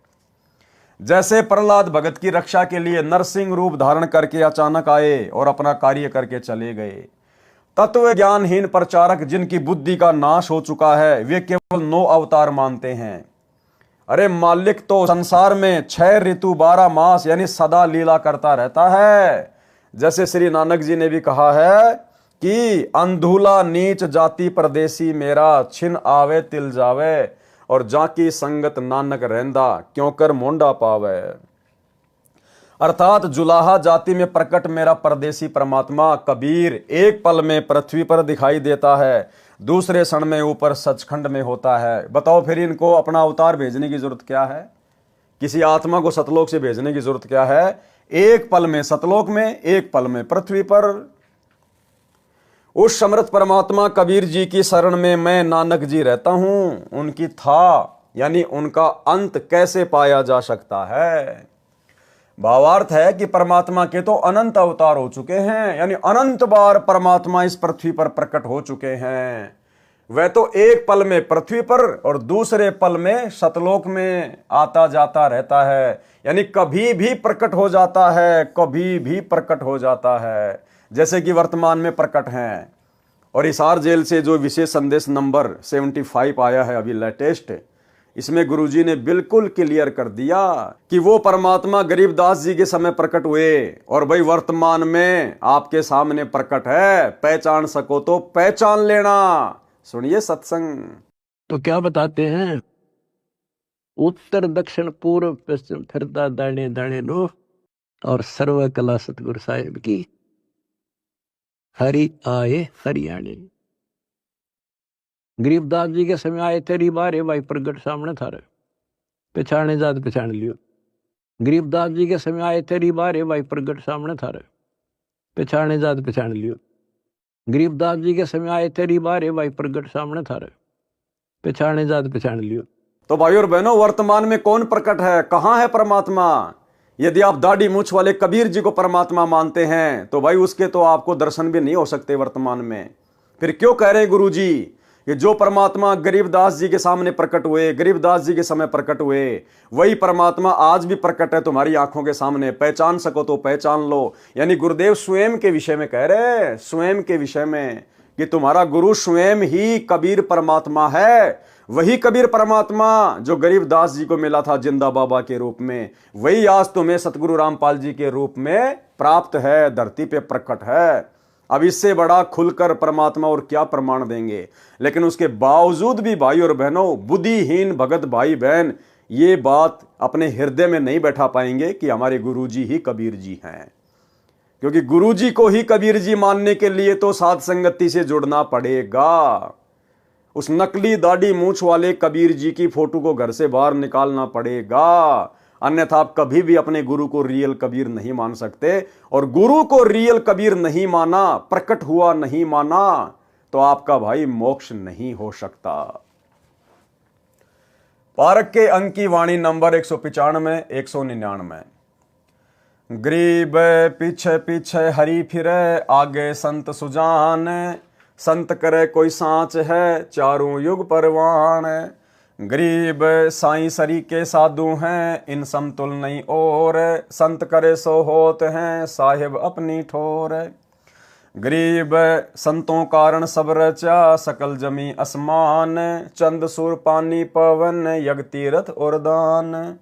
जैसे प्रहलाद भगत की रक्षा के लिए नरसिंह रूप धारण करके अचानक आए और अपना कार्य करके चले गए। तत्व ज्ञानहीन प्रचारक जिनकी बुद्धि का नाश हो चुका है, वे केवल 9 अवतार मानते हैं। अरे मालिक तो संसार में 6 ऋतु 12 मास यानी सदा लीला करता रहता है। जैसे श्री नानक जी ने भी कहा है कि अंधुला नीच जाति परदेसी मेरा, छिन आवे तिल जावे और जाकी संगत नानक रहंदा क्यों कर मोंडा पावे। अर्थात जुलाहा जाति में प्रकट मेरा परदेसी परमात्मा कबीर एक पल में पृथ्वी पर दिखाई देता है, दूसरे क्षण में ऊपर सचखंड में होता है। बताओ फिर इनको अपना अवतार भेजने की जरूरत क्या है, किसी आत्मा को सतलोक से भेजने की जरूरत क्या है। एक पल में सतलोक में, एक पल में पृथ्वी पर। उस समर्थ परमात्मा कबीर जी की शरण में मैं नानक जी रहता हूं, उनकी था यानी उनका अंत कैसे पाया जा सकता है। भावार्थ है कि परमात्मा के तो अनंत अवतार हो चुके हैं, यानी अनंत बार परमात्मा इस पृथ्वी पर प्रकट हो चुके हैं। वह तो एक पल में पृथ्वी पर और दूसरे पल में सतलोक में आता जाता रहता है, यानी कभी भी प्रकट हो जाता है, कभी भी प्रकट हो जाता है, जैसे कि वर्तमान में प्रकट हैं। और हिसार जेल से जो विशेष संदेश नंबर 75 आया है अभी लेटेस्ट, इसमें गुरुजी ने बिल्कुल क्लियर कर दिया कि वो परमात्मा गरीबदास जी के समय प्रकट हुए और भाई वर्तमान में आपके सामने प्रकट है। पहचान सको तो पहचान लेना। सुनिए सत्संग। तो क्या बताते हैं, उत्तर दक्षिण पूर्व पश्चिम फिरता दाने दाने नो, और सर्व कला सतगुरु साहिब की हरि आए हरियाणे। गरीबदास जी के समय आए तेरी बारे भाई प्रगट सामने थारे, पहचाने जात पहचान लियो। गरीबदास जी के समय आए तेरी बारे भाई प्रगट सामने थारे, पहचाने जात पहचान लियो। गरीबदास जी के समय आए तेरी बारे भाई प्रगट सामने थारे, पहचाने जात पहचान लियो। तो भाई और बहनों, वर्तमान में कौन प्रकट है, कहां है परमात्मा? यदि आप दाढ़ी मूछ वाले कबीर जी को परमात्मा मानते हैं तो भाई उसके तो आपको दर्शन भी नहीं हो सकते वर्तमान में। फिर क्यों कह रहे हैं गुरु जी कि जो परमात्मा गरीबदास जी के सामने प्रकट हुए, गरीबदास जी के समय प्रकट हुए, वही परमात्मा आज भी प्रकट है तुम्हारी आंखों के सामने। पहचान सको तो पहचान लो। यानी गुरुदेव स्वयं के विषय में कह रहे हैं, स्वयं के विषय में, कि तुम्हारा गुरु स्वयं ही कबीर परमात्मा है। वही कबीर परमात्मा जो गरीबदास जी को मिला था जिंदा बाबा के रूप में, वही आज तुम्हें सतगुरु रामपाल जी के रूप में प्राप्त है, धरती पे प्रकट है। अब इससे बड़ा खुलकर परमात्मा और क्या प्रमाण देंगे। लेकिन उसके बावजूद भी भाई और बहनों, बुद्धिहीन भगत भाई बहन ये बात अपने हृदय में नहीं बैठा पाएंगे कि हमारे गुरुजी ही कबीर जी हैं। क्योंकि गुरुजी को ही कबीर जी मानने के लिए तो साध संगति से जुड़ना पड़ेगा। उस नकली दाढ़ी मूंछ वाले कबीर जी की फोटो को घर से बाहर निकालना पड़ेगा, अन्यथा आप कभी भी अपने गुरु को रियल कबीर नहीं मान सकते। और गुरु को रियल कबीर नहीं माना, प्रकट हुआ नहीं माना, तो आपका भाई मोक्ष नहीं हो सकता। पारक के अंक की वाणी नंबर 195 199। गरीब पीछे पीछे हरि फिरे, आगे संत सुजान, संत करे कोई सांच है, चारों युग परवान। गरीब साईं सरी के साधु हैं, इन समतुल नहीं और, संत करे सो होत हैं, साहिब अपनी ठोर। गरीब संतों कारण सब रचा, सकल जमी आसमान, चंद सुर पानी पवन, यज्ञ तीरथ और दान।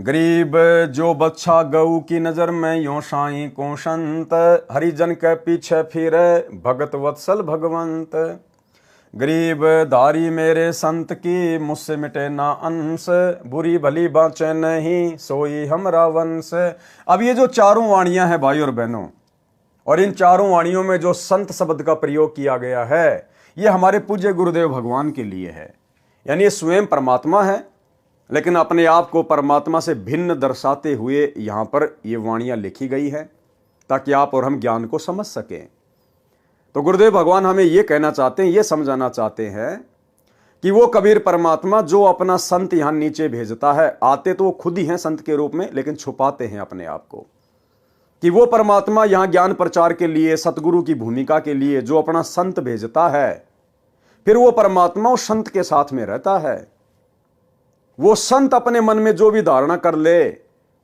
गरीब जो बच्चा गऊ की नजर में, यो साईं को संत, हरिजन के पीछे फिरे, भगत वत्सल भगवंत। गरीब धारी मेरे संत की, मुझसे मिटे ना अंश, बुरी भली बाँचे नहीं, सोई हमरा वंश। अब ये जो चारों वाणियां हैं भाई और बहनों, और इन चारों वाणियों में जो संत शब्द का प्रयोग किया गया है, ये हमारे पूज्य गुरुदेव भगवान के लिए है। यानी ये स्वयं परमात्मा है, लेकिन अपने आप को परमात्मा से भिन्न दर्शाते हुए यहां पर ये वाणियां लिखी गई है, ताकि आप और हम ज्ञान को समझ सकें। तो गुरुदेव भगवान हमें ये कहना चाहते हैं, ये समझाना चाहते हैं कि वो कबीर परमात्मा जो अपना संत यहां नीचे भेजता है, आते तो वो खुद ही हैं संत के रूप में, लेकिन छुपाते हैं अपने आप को, कि वो परमात्मा यहां ज्ञान प्रचार के लिए, सतगुरु की भूमिका के लिए जो अपना संत भेजता है, फिर वो परमात्मा उस संत के साथ में रहता है। वो संत अपने मन में जो भी धारणा कर ले,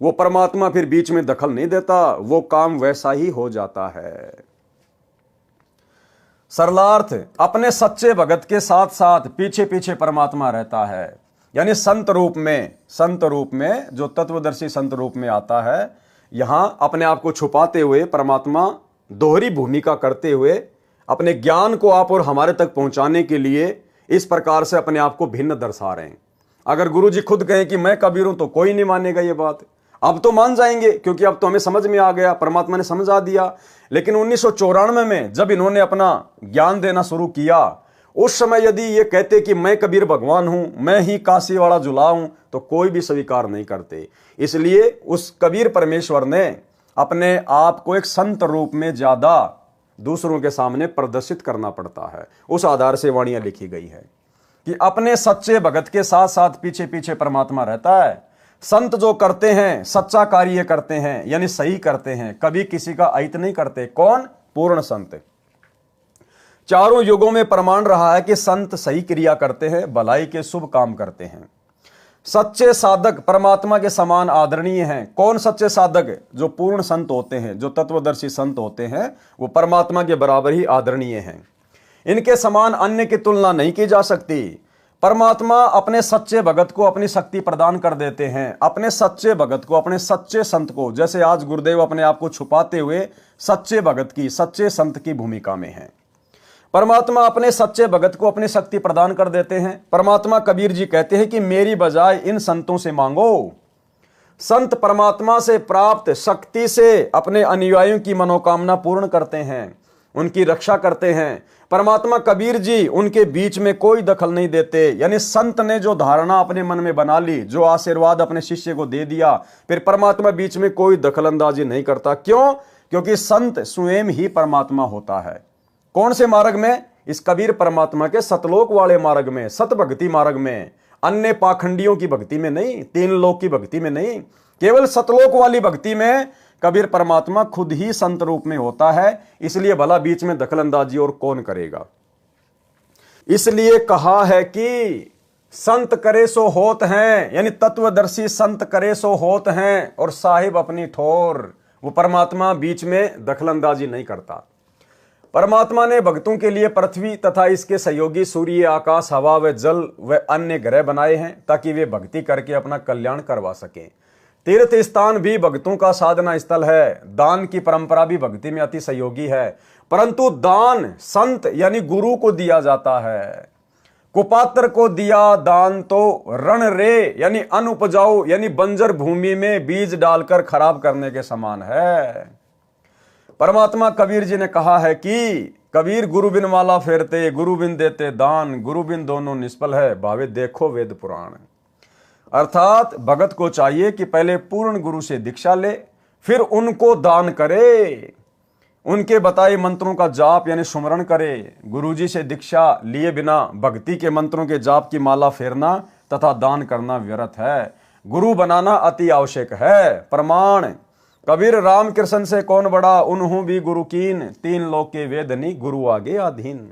वो परमात्मा फिर बीच में दखल नहीं देता, वो काम वैसा ही हो जाता है। सरलार्थ, अपने सच्चे भगत के साथ साथ पीछे पीछे परमात्मा रहता है। यानी संत रूप में जो तत्वदर्शी संत रूप में आता है, यहां अपने आप को छुपाते हुए परमात्मा दोहरी भूमिका करते हुए अपने ज्ञान को आप और हमारे तक पहुंचाने के लिए इस प्रकार से अपने आप को भिन्न दर्शा रहे हैं। अगर गुरु जी खुद कहें कि मैं कबीर हूं, तो कोई नहीं मानेगा ये बात। अब तो मान जाएंगे, क्योंकि अब तो हमें समझ में आ गया, परमात्मा ने समझा दिया। लेकिन 1994 में जब इन्होंने अपना ज्ञान देना शुरू किया, उस समय यदि ये कहते कि मैं कबीर भगवान हूं, मैं ही काशी वाला जुला हूं, तो कोई भी स्वीकार नहीं करते। इसलिए उस कबीर परमेश्वर ने अपने आप को एक संत रूप में ज्यादा दूसरों के सामने प्रदर्शित करना पड़ता है। उस आधार से वाणियां लिखी गई है कि अपने सच्चे भगत के साथ साथ पीछे पीछे परमात्मा रहता है। संत जो करते हैं, सच्चा कार्य करते हैं, यानी सही करते हैं, कभी किसी का अहित नहीं करते। कौन? पूर्ण संत। चारों युगों में प्रमाण रहा है कि संत सही क्रिया करते हैं, भलाई के शुभ काम करते हैं। सच्चे साधक परमात्मा के समान आदरणीय हैं। कौन सच्चे साधक? जो पूर्ण संत होते हैं, जो तत्वदर्शी संत होते हैं, वो परमात्मा के बराबर ही आदरणीय हैं। इनके समान अन्य की तुलना नहीं की जा सकती। परमात्मा अपने सच्चे भगत को अपनी शक्ति प्रदान कर देते हैं, अपने सच्चे भगत को, अपने सच्चे संत को। जैसे आज गुरुदेव अपने आप को छुपाते हुए सच्चे भगत की, सच्चे संत की भूमिका में हैं। परमात्मा अपने सच्चे भगत को अपनी शक्ति प्रदान कर देते हैं। परमात्मा कबीर जी कहते हैं कि मेरी बजाय इन संतों से मांगो। संत परमात्मा से प्राप्त शक्ति से अपने अनुयायियों की मनोकामना पूर्ण करते हैं, उनकी रक्षा करते हैं। परमात्मा कबीर जी उनके बीच में कोई दखल नहीं देते। यानी संत ने जो धारणा अपने मन में बना ली, जो आशीर्वाद अपने शिष्य को दे दिया, फिर परमात्मा बीच में कोई दखलंदाजी नहीं करता। क्यों? क्योंकि संत स्वयं ही परमात्मा होता है। कौन से मार्ग में? इस कबीर परमात्मा के सतलोक वाले मार्ग में, सत भक्ति मार्ग में, अन्य पाखंडियों की भक्ति में नहीं, तीन लोक की भक्ति में नहीं, केवल सतलोक वाली भक्ति में कबीर परमात्मा खुद ही संत रूप में होता है। इसलिए भला बीच में दखलंदाजी और कौन करेगा? इसलिए कहा है कि संत करे सो होत हैं, यानी तत्वदर्शी संत करे सो होत हैं, और साहिब अपनी ठोर। वो परमात्मा बीच में दखलंदाजी नहीं करता। परमात्मा ने भक्तों के लिए पृथ्वी तथा इसके सहयोगी सूर्य, आकाश, हवा व जल व अन्य ग्रह बनाए हैं ताकि वे भक्ति करके अपना कल्याण करवा सकें। तीर्थ स्थान भी भक्तों का साधना स्थल है। दान की परंपरा भी भक्ति में अति सहयोगी है, परंतु दान संत यानी गुरु को दिया जाता है। कुपात्र को दिया दान तो रण रे यानी अनुपजाऊ यानी बंजर भूमि में बीज डालकर खराब करने के समान है। परमात्मा कबीर जी ने कहा है कि कबीर गुरु बिन माला फेरते, गुरु बिन देते दान, गुरु बिन दोनों निष्फल है, भावे देखो वेद पुराण। अर्थात भगत को चाहिए कि पहले पूर्ण गुरु से दीक्षा ले, फिर उनको दान करे, उनके बताए मंत्रों का जाप यानी सुमरण करे। गुरुजी से दीक्षा लिए बिना भक्ति के मंत्रों के जाप की माला फेरना तथा दान करना व्यर्थ है। गुरु बनाना अति आवश्यक है। प्रमाण कबीर राम कृष्ण से कौन बड़ा, उन्हों भी गुरु कीन, तीन लोक के वेदनी गुरु आगे अधीन।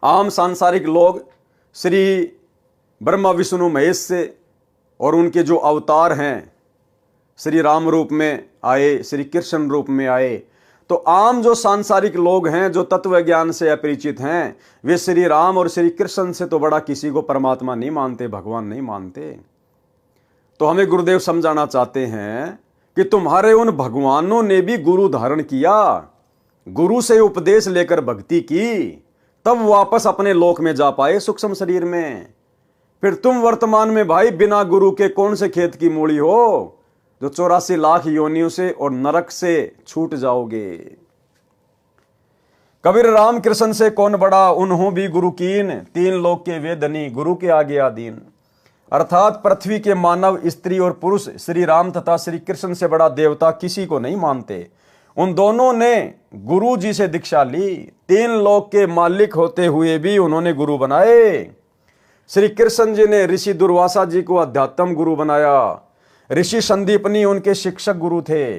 आम सांसारिक लोग श्री ब्रह्मा विष्णु महेश से और उनके जो अवतार हैं, श्री राम रूप में आए, श्री कृष्ण रूप में आए, तो आम जो सांसारिक लोग हैं जो तत्व ज्ञान से अपरिचित हैं, वे श्री राम और श्री कृष्ण से तो बड़ा किसी को परमात्मा नहीं मानते, भगवान नहीं मानते। तो हमें गुरुदेव समझाना चाहते हैं कि तुम्हारे उन भगवानों ने भी गुरु धारण किया, गुरु से उपदेश लेकर भक्ति की, तब वापस अपने लोक में जा पाए सूक्ष्म शरीर में। फिर तुम वर्तमान में भाई बिना गुरु के कौन से खेत की मूली हो जो 84 लाख योनियों से और नरक से छूट जाओगे। कबीर राम कृष्ण से कौन बड़ा, उन्हों भी गुरु कीन, तीन लोक के वेदनी गुरु के आगे अधीन। अर्थात पृथ्वी के मानव, स्त्री और पुरुष श्री राम तथा श्री कृष्ण से बड़ा देवता किसी को नहीं मानते। उन दोनों ने गुरु जी से दीक्षा ली, तीन लोक के मालिक होते हुए भी उन्होंने गुरु बनाए। श्री कृष्ण जी ने ऋषि दुर्वासा जी को अध्यात्म गुरु बनाया। ऋषि संदीपनी उनके शिक्षक गुरु थे,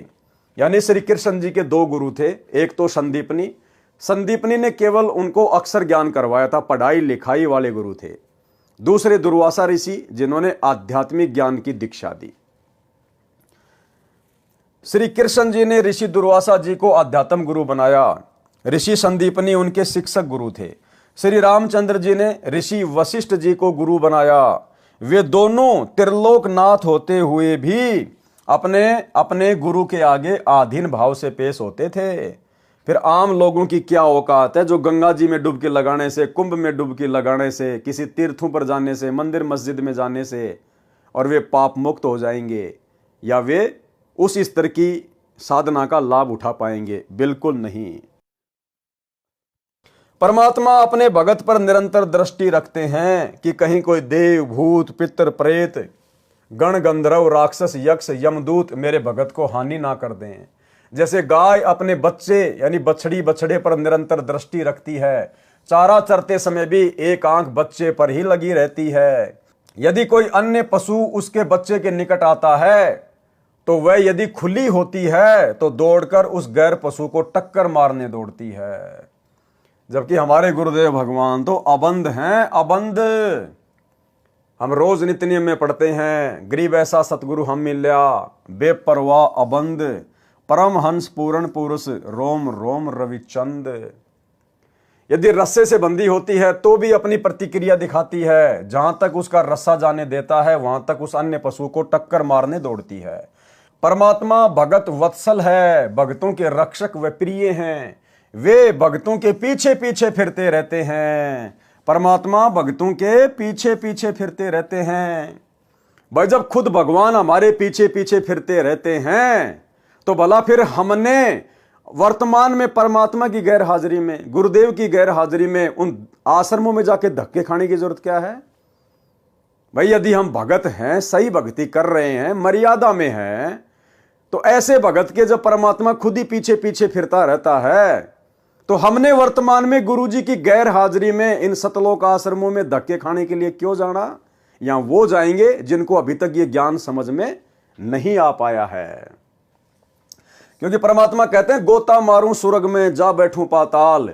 यानी श्री कृष्ण जी के दो गुरु थे। एक तो संदीपनी ने केवल उनको अक्षर ज्ञान करवाया था, पढ़ाई लिखाई वाले गुरु थे। दूसरे दुर्वासा ऋषि जिन्होंने आध्यात्मिक ज्ञान की दीक्षा दी। श्री कृष्ण जी ने ऋषि दुर्वासा जी को आध्यात्म गुरु बनाया। ऋषि संदीपनी उनके शिक्षक गुरु थे। श्री रामचंद्र जी ने ऋषि वशिष्ठ जी को गुरु बनाया। वे दोनों त्रिलोकनाथ होते हुए भी अपने अपने गुरु के आगे आधीन भाव से पेश होते थे। फिर आम लोगों की क्या औकात है जो गंगा जी में डुबकी लगाने से, कुंभ में डुबकी लगाने से, किसी तीर्थों पर जाने से, मंदिर मस्जिद में जाने से और वे पाप मुक्त हो जाएंगे या वे उस स्तर की साधना का लाभ उठा पाएंगे? बिल्कुल नहीं। परमात्मा अपने भगत पर निरंतर दृष्टि रखते हैं कि कहीं कोई देव, भूत, पितर, प्रेत, गण, गंधर्व, राक्षस, यक्ष, यमदूत मेरे भगत को हानि ना कर दें। जैसे गाय अपने बच्चे यानी बछड़े पर निरंतर दृष्टि रखती है, चारा चरते समय भी एक आंख बच्चे पर ही लगी रहती है। यदि कोई अन्य पशु उसके बच्चे के निकट आता है तो वह यदि खुली होती है तो दौड़कर उस गैर पशु को टक्कर मारने दौड़ती है। जबकि हमारे गुरुदेव भगवान तो अबंध हैं, अबंध। हम रोज नित्य नियम में पढ़ते हैं, गरीब ऐसा सतगुरु हम मिल्या, बेपरवाह अबंध, परम हंस पूर्ण पुरुष, रोम रोम रविचंद। यदि रस्से से बंधी होती है तो भी अपनी प्रतिक्रिया दिखाती है, जहां तक उसका रस्सा जाने देता है वहां तक उस अन्य पशु को टक्कर मारने दौड़ती है। परमात्मा भगत वत्सल है, भक्तों के रक्षक व प्रिय हैं। वे भक्तों के पीछे पीछे फिरते रहते हैं। परमात्मा भक्तों के पीछे पीछे फिरते रहते हैं। भाई जब खुद भगवान हमारे पीछे पीछे फिरते रहते हैं तो भला फिर हमने वर्तमान में परमात्मा की गैर हाजिरी में, गुरुदेव की गैर हाजिरी में उन आश्रमों में जाके धक्के खाने की जरूरत क्या है? भाई यदि हम भगत हैं, सही भक्ति कर रहे हैं, मर्यादा में हैं, तो ऐसे भगत के जब परमात्मा खुद ही पीछे पीछे फिरता रहता है तो हमने वर्तमान में गुरुजी की गैर हाजिरी में इन सतलोक आश्रमों में धक्के खाने के लिए क्यों जाना? या वो जाएंगे जिनको अभी तक ये ज्ञान समझ में नहीं आ पाया है। क्योंकि परमात्मा कहते हैं गोता मारूं सुरग में जा बैठूं पाताल,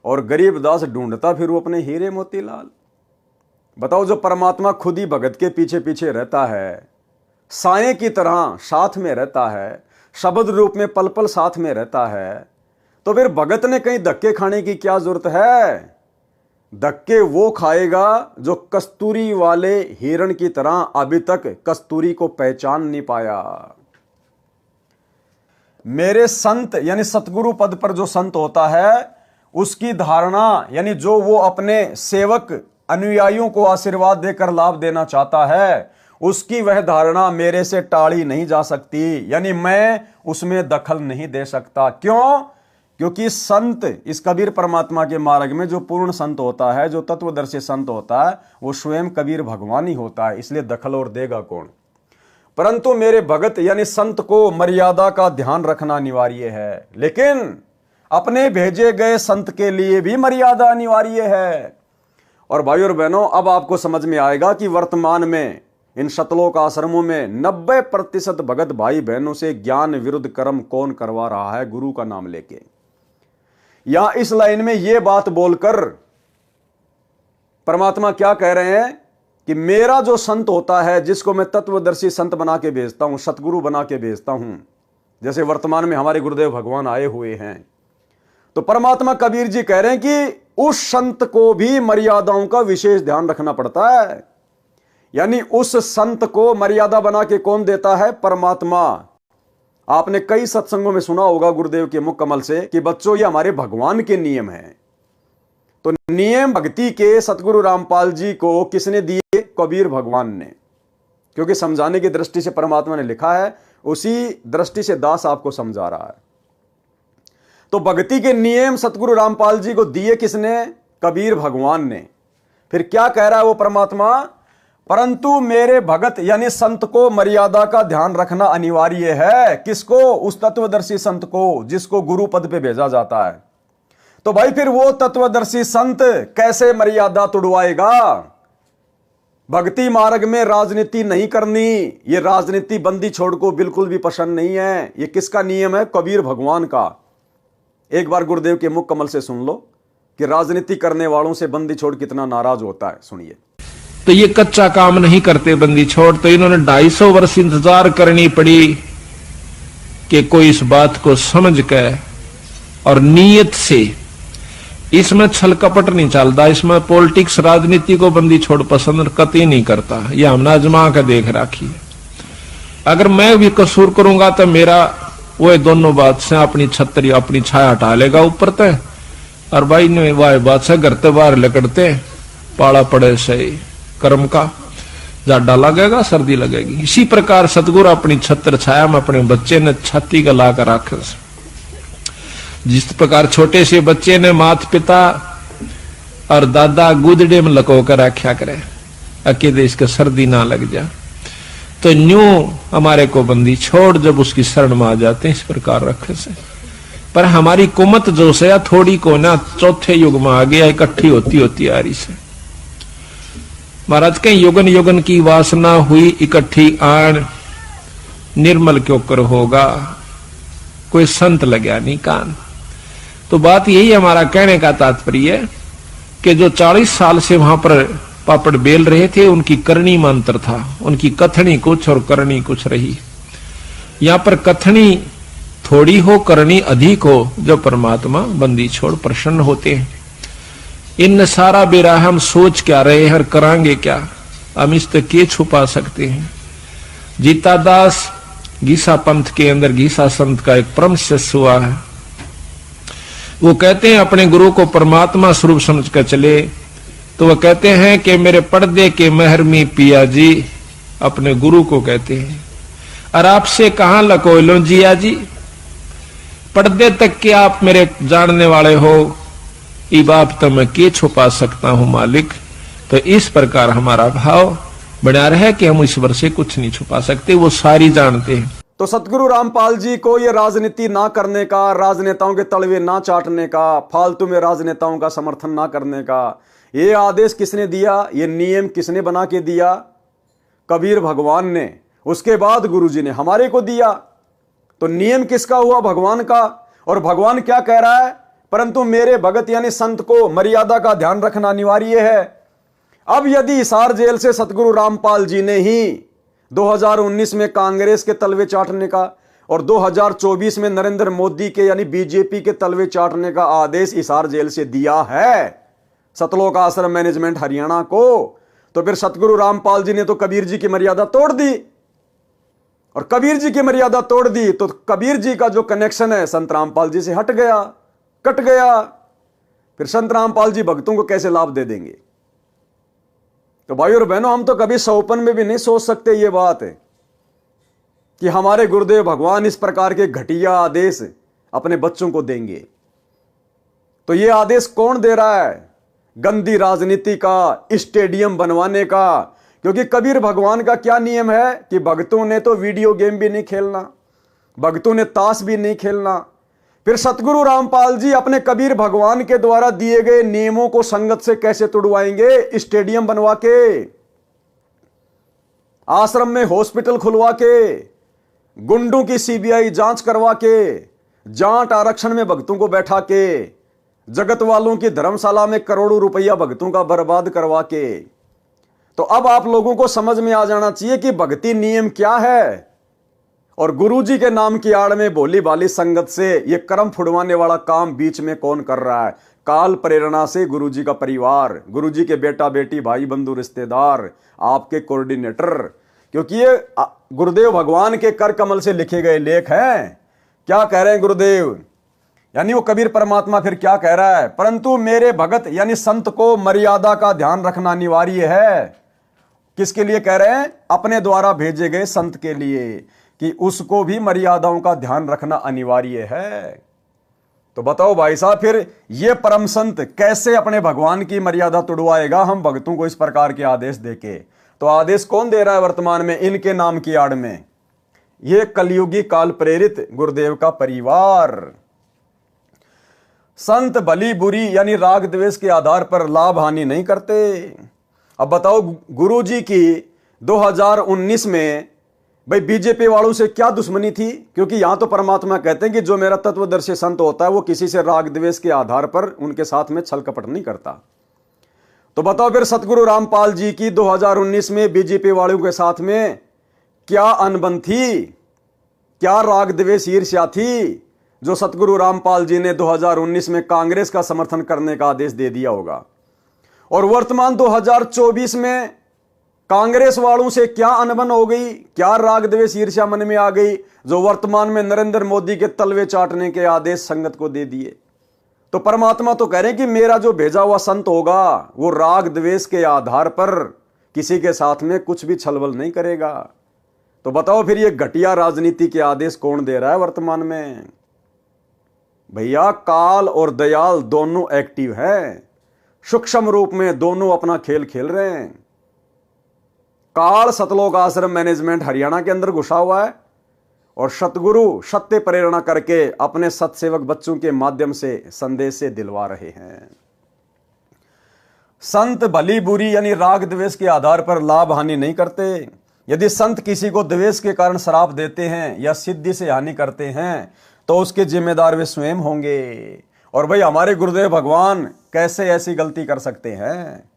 और गरीब दास ढूंढता फिरूं अपने हीरे मोतीलाल। बताओ, जो परमात्मा खुद ही भगत के पीछे पीछे रहता है, साए की तरह साथ में रहता है, शब्द रूप में पल पल साथ में रहता है, तो फिर भगत ने कहीं धक्के खाने की क्या जरूरत है? धक्के वो खाएगा जो कस्तूरी वाले हिरण की तरह अभी तक कस्तूरी को पहचान नहीं पाया। मेरे संत यानी सतगुरु पद पर जो संत होता है उसकी धारणा यानी जो वो अपने सेवक अनुयायियों को आशीर्वाद देकर लाभ देना चाहता है, उसकी वह धारणा मेरे से टाली नहीं जा सकती, यानी मैं उसमें दखल नहीं दे सकता। क्यों? क्योंकि संत इस कबीर परमात्मा के मार्ग में जो पूर्ण संत होता है, जो तत्वदर्शी संत होता है, वो स्वयं कबीर भगवान ही होता है, इसलिए दखल और देगा कौन? परंतु मेरे भगत यानी संत को मर्यादा का ध्यान रखना अनिवार्य है, लेकिन अपने भेजे गए संत के लिए भी मर्यादा अनिवार्य है। और भाइयों और बहनों, अब आपको समझ में आएगा कि वर्तमान में इन शतलोक आश्रमों में 90% भगत भाई बहनों से ज्ञान विरुद्ध कर्म कौन करवा रहा है? गुरु का नाम लेके, या इस लाइन में यह बात बोलकर परमात्मा क्या कह रहे हैं कि मेरा जो संत होता है, जिसको मैं तत्वदर्शी संत बना के भेजता हूं, सतगुरु बना के भेजता हूं, जैसे वर्तमान में हमारे गुरुदेव भगवान आए हुए हैं, तो परमात्मा कबीर जी कह रहे हैं कि उस संत को भी मर्यादाओं का विशेष ध्यान रखना पड़ता है। यानी उस संत को मर्यादा बना के कौन देता है? परमात्मा। आपने कई सत्संगों में सुना होगा गुरुदेव के मुख कमल से कि बच्चों ये हमारे भगवान के नियम हैं। तो नियम भक्ति के सतगुरु रामपाल जी को किसने दिए? कबीर भगवान ने, क्योंकि समझाने की दृष्टि से परमात्मा ने लिखा है, उसी दृष्टि से दास आपको समझा रहा है। तो भक्ति के नियम सतगुरु रामपाल जी को दिए किसने? कबीर भगवान ने। फिर क्या कह रहा है वो परमात्मा? परंतु मेरे भगत यानी संत को मर्यादा का ध्यान रखना अनिवार्य है। किसको? उस तत्वदर्शी संत को, जिसको गुरु पद पे भेजा जाता है। तो भाई फिर वो तत्वदर्शी संत कैसे मर्यादा तुड़वाएगा? भक्ति मार्ग में राजनीति नहीं करनी, ये राजनीति बंदी छोड़ को बिल्कुल भी पसंद नहीं है। ये किसका नियम है? कबीर भगवान का। एक बार गुरुदेव के मुख कमल से सुन लो कि राजनीति करने वालों से बंदी छोड़ कितना नाराज होता है। सुनिए। तो ये कच्चा काम नहीं करते बंदी छोड़, तो इन्होंने 250 वर्ष इंतजार करनी पड़ी कि कोई इस बात को समझ के और नीयत से, इसमें छल कपट नहीं चलता, इसमें पॉलिटिक्स राजनीति को बंदी छोड़ पसंद कतई नहीं करता। यह हमने आजमा के देख राखी। अगर मैं भी कसूर करूंगा तो मेरा वो दोनों बात से अपनी छतरी अपनी छाया हटा लेगा ऊपर तय, और भाई ने वह बात से घर ते बाहर लकड़ते पाला पड़े से कर्म का जाडा लगेगा, सर्दी लगेगी। इसी प्रकार सतगुरु अपनी छत्र छाया में अपने बच्चे ने छाती गला कर रखे। जिस प्रकार छोटे से बच्चे ने माता पिता और दादा गुदड़े में लको कर रखा करे अकेले इसके सर्दी ना लग जा, तो न्यू हमारे को बंदी छोड़ जब उसकी शरण में आ जाते हैं इस प्रकार रखे से। पर हमारी कुमत जो से या थोड़ी को ना चौथे युग में आ गया, इकट्ठी होती होती आ रही से। महाराज के युगन युगन की वासना हुई इकट्ठी आन, निर्मल क्यों कर होगा, कोई संत लग्या नहीं कान। तो बात यही हमारा कहने का तात्पर्य है कि जो 40 साल से वहां पर पापड़ बेल रहे थे, उनकी करनी में अंतर था, उनकी कथनी कुछ और करनी कुछ रही। यहां पर कथनी थोड़ी हो, करनी अधिक हो, जो परमात्मा बंदी छोड़ प्रसन्न होते हैं। इन सारा बेरा हम सोच क्या रहे हैं और करांगे क्या, हम इस तक के छुपा सकते हैं। जीता दास गीसा पंथ के अंदर गीसा संत का एक परम शिष्य हुआ है। वो कहते हैं अपने गुरु को परमात्मा स्वरूप समझ कर चले, तो वह कहते हैं कि मेरे पर्दे के महरमी पिया जी, अपने गुरु को कहते हैं, और आपसे कहां लको लो जिया जी, पर्दे तक के आप मेरे जानने वाले हो, ई बाप तो मैं के छुपा सकता हूं मालिक। तो इस प्रकार हमारा भाव बना रहे कि हम ईश्वर से कुछ नहीं छुपा सकते, वो सारी जानते हैं। तो सतगुरु रामपाल जी को ये राजनीति ना करने का, राजनेताओं के तलवे ना चाटने का, फालतू में राजनेताओं का समर्थन ना करने का, ये आदेश किसने दिया? ये नियम किसने बना के दिया? कबीर भगवान ने। उसके बाद गुरुजी ने हमारे को दिया। तो नियम किसका हुआ? भगवान का। और भगवान क्या कह रहा है? परंतु मेरे भगत यानी संत को मर्यादा का ध्यान रखना अनिवार्य है। अब यदि हिसार जेल से सतगुरु रामपाल जी ने ही 2019 में कांग्रेस के तलवे चाटने का, और 2024 में नरेंद्र मोदी के यानी बीजेपी के तलवे चाटने का आदेश हिसार जेल से दिया है सतलोक आश्रम मैनेजमेंट हरियाणा को, तो फिर सतगुरु रामपाल जी ने तो कबीर जी की मर्यादा तोड़ दी, और कबीर जी की मर्यादा तोड़ दी तो कबीर जी का जो कनेक्शन है संत रामपाल जी से हट गया, कट गया। फिर संत रामपाल जी भक्तों को कैसे लाभ दे देंगे? तो भाई और बहनों, हम तो कभी सौपन में भी नहीं सोच सकते ये बात है कि हमारे गुरुदेव भगवान इस प्रकार के घटिया आदेश अपने बच्चों को देंगे। तो ये आदेश कौन दे रहा है? गंदी राजनीति का, स्टेडियम बनवाने का। क्योंकि कबीर भगवान का क्या नियम है कि भक्तों ने तो वीडियो गेम भी नहीं खेलना, भक्तों ने ताश भी नहीं खेलना। फिर सतगुरु रामपाल जी अपने कबीर भगवान के द्वारा दिए गए नियमों को संगत से कैसे तोड़वाएंगे? स्टेडियम बनवा के, आश्रम में हॉस्पिटल खुलवा के, गुंडों की सीबीआई जांच करवा के, जाट आरक्षण में भक्तों को बैठा के, जगत वालों की धर्मशाला में करोड़ों रुपया भक्तों का बर्बाद करवा के। तो अब आप लोगों को समझ में आ जाना चाहिए कि भक्ति नियम क्या है, और गुरुजी के नाम की आड़ में भोली भाली संगत से ये कर्म फुड़वाने वाला काम बीच में कौन कर रहा है? काल प्रेरणा से गुरुजी का परिवार, गुरुजी के बेटा बेटी, भाई बंधु रिश्तेदार, आपके कोऑर्डिनेटर। क्योंकि ये गुरुदेव भगवान के कर कमल से लिखे गए लेख हैं। क्या कह रहे हैं गुरुदेव? यानी वो कबीर परमात्मा फिर क्या कह रहा है? परंतु मेरे भगत यानी संत को मर्यादा का ध्यान रखना अनिवार्य है। किसके लिए कह रहे हैं? अपने द्वारा भेजे गए संत के लिए, कि उसको भी मर्यादाओं का ध्यान रखना अनिवार्य है। तो बताओ भाई साहब, फिर ये परम संत कैसे अपने भगवान की मर्यादा तोड़वाएगा हम भक्तों को इस प्रकार के आदेश देके? तो आदेश कौन दे रहा है वर्तमान में इनके नाम की आड़ में? ये कलयुगी काल प्रेरित गुरुदेव का परिवार। संत भली बुरी यानी राग द्वेष के आधार पर लाभ हानि नहीं करते। अब बताओ गुरुजी की 2019 में भाई बीजेपी वालों से क्या दुश्मनी थी? क्योंकि यहां तो परमात्मा कहते हैं कि जो मेरा तत्वदर्शी संत होता है वो किसी से राग द्वेष के आधार पर उनके साथ में छल कपट नहीं करता। तो बताओ फिर सतगुरु रामपाल जी की 2019 में बीजेपी वालों के साथ में क्या अनबन थी? क्या राग द्वेष ईर्ष्या थी जो सतगुरु रामपाल जी ने 2019 में कांग्रेस का समर्थन करने का आदेश दे दिया होगा? और वर्तमान 2024 में कांग्रेस वालों से क्या अनबन हो गई? क्या राग द्वेष ईर्ष्या मन में आ गई जो वर्तमान में नरेंद्र मोदी के तलवे चाटने के आदेश संगत को दे दिए? तो परमात्मा तो कह रहे हैं कि मेरा जो भेजा हुआ संत होगा वो राग द्वेष के आधार पर किसी के साथ में कुछ भी छलबल नहीं करेगा। तो बताओ फिर ये घटिया राजनीति के आदेश कौन दे रहा है वर्तमान में? भैया काल और दयाल दोनों एक्टिव हैं, सूक्ष्म रूप में दोनों अपना खेल खेल रहे हैं। काल सतलोक आश्रम मैनेजमेंट हरियाणा के अंदर घुसा हुआ है और सतगुरु सत्य प्रेरणा करके अपने सत्सेवक बच्चों के माध्यम से संदेश से दिलवा रहे हैं। संत भली बुरी यानी राग द्वेष के आधार पर लाभ हानि नहीं करते। यदि संत किसी को द्वेष के कारण श्राप देते हैं या सिद्धि से हानि करते हैं तो उसके जिम्मेदार वे स्वयं होंगे। और भाई हमारे गुरुदेव भगवान कैसे ऐसी गलती कर सकते हैं?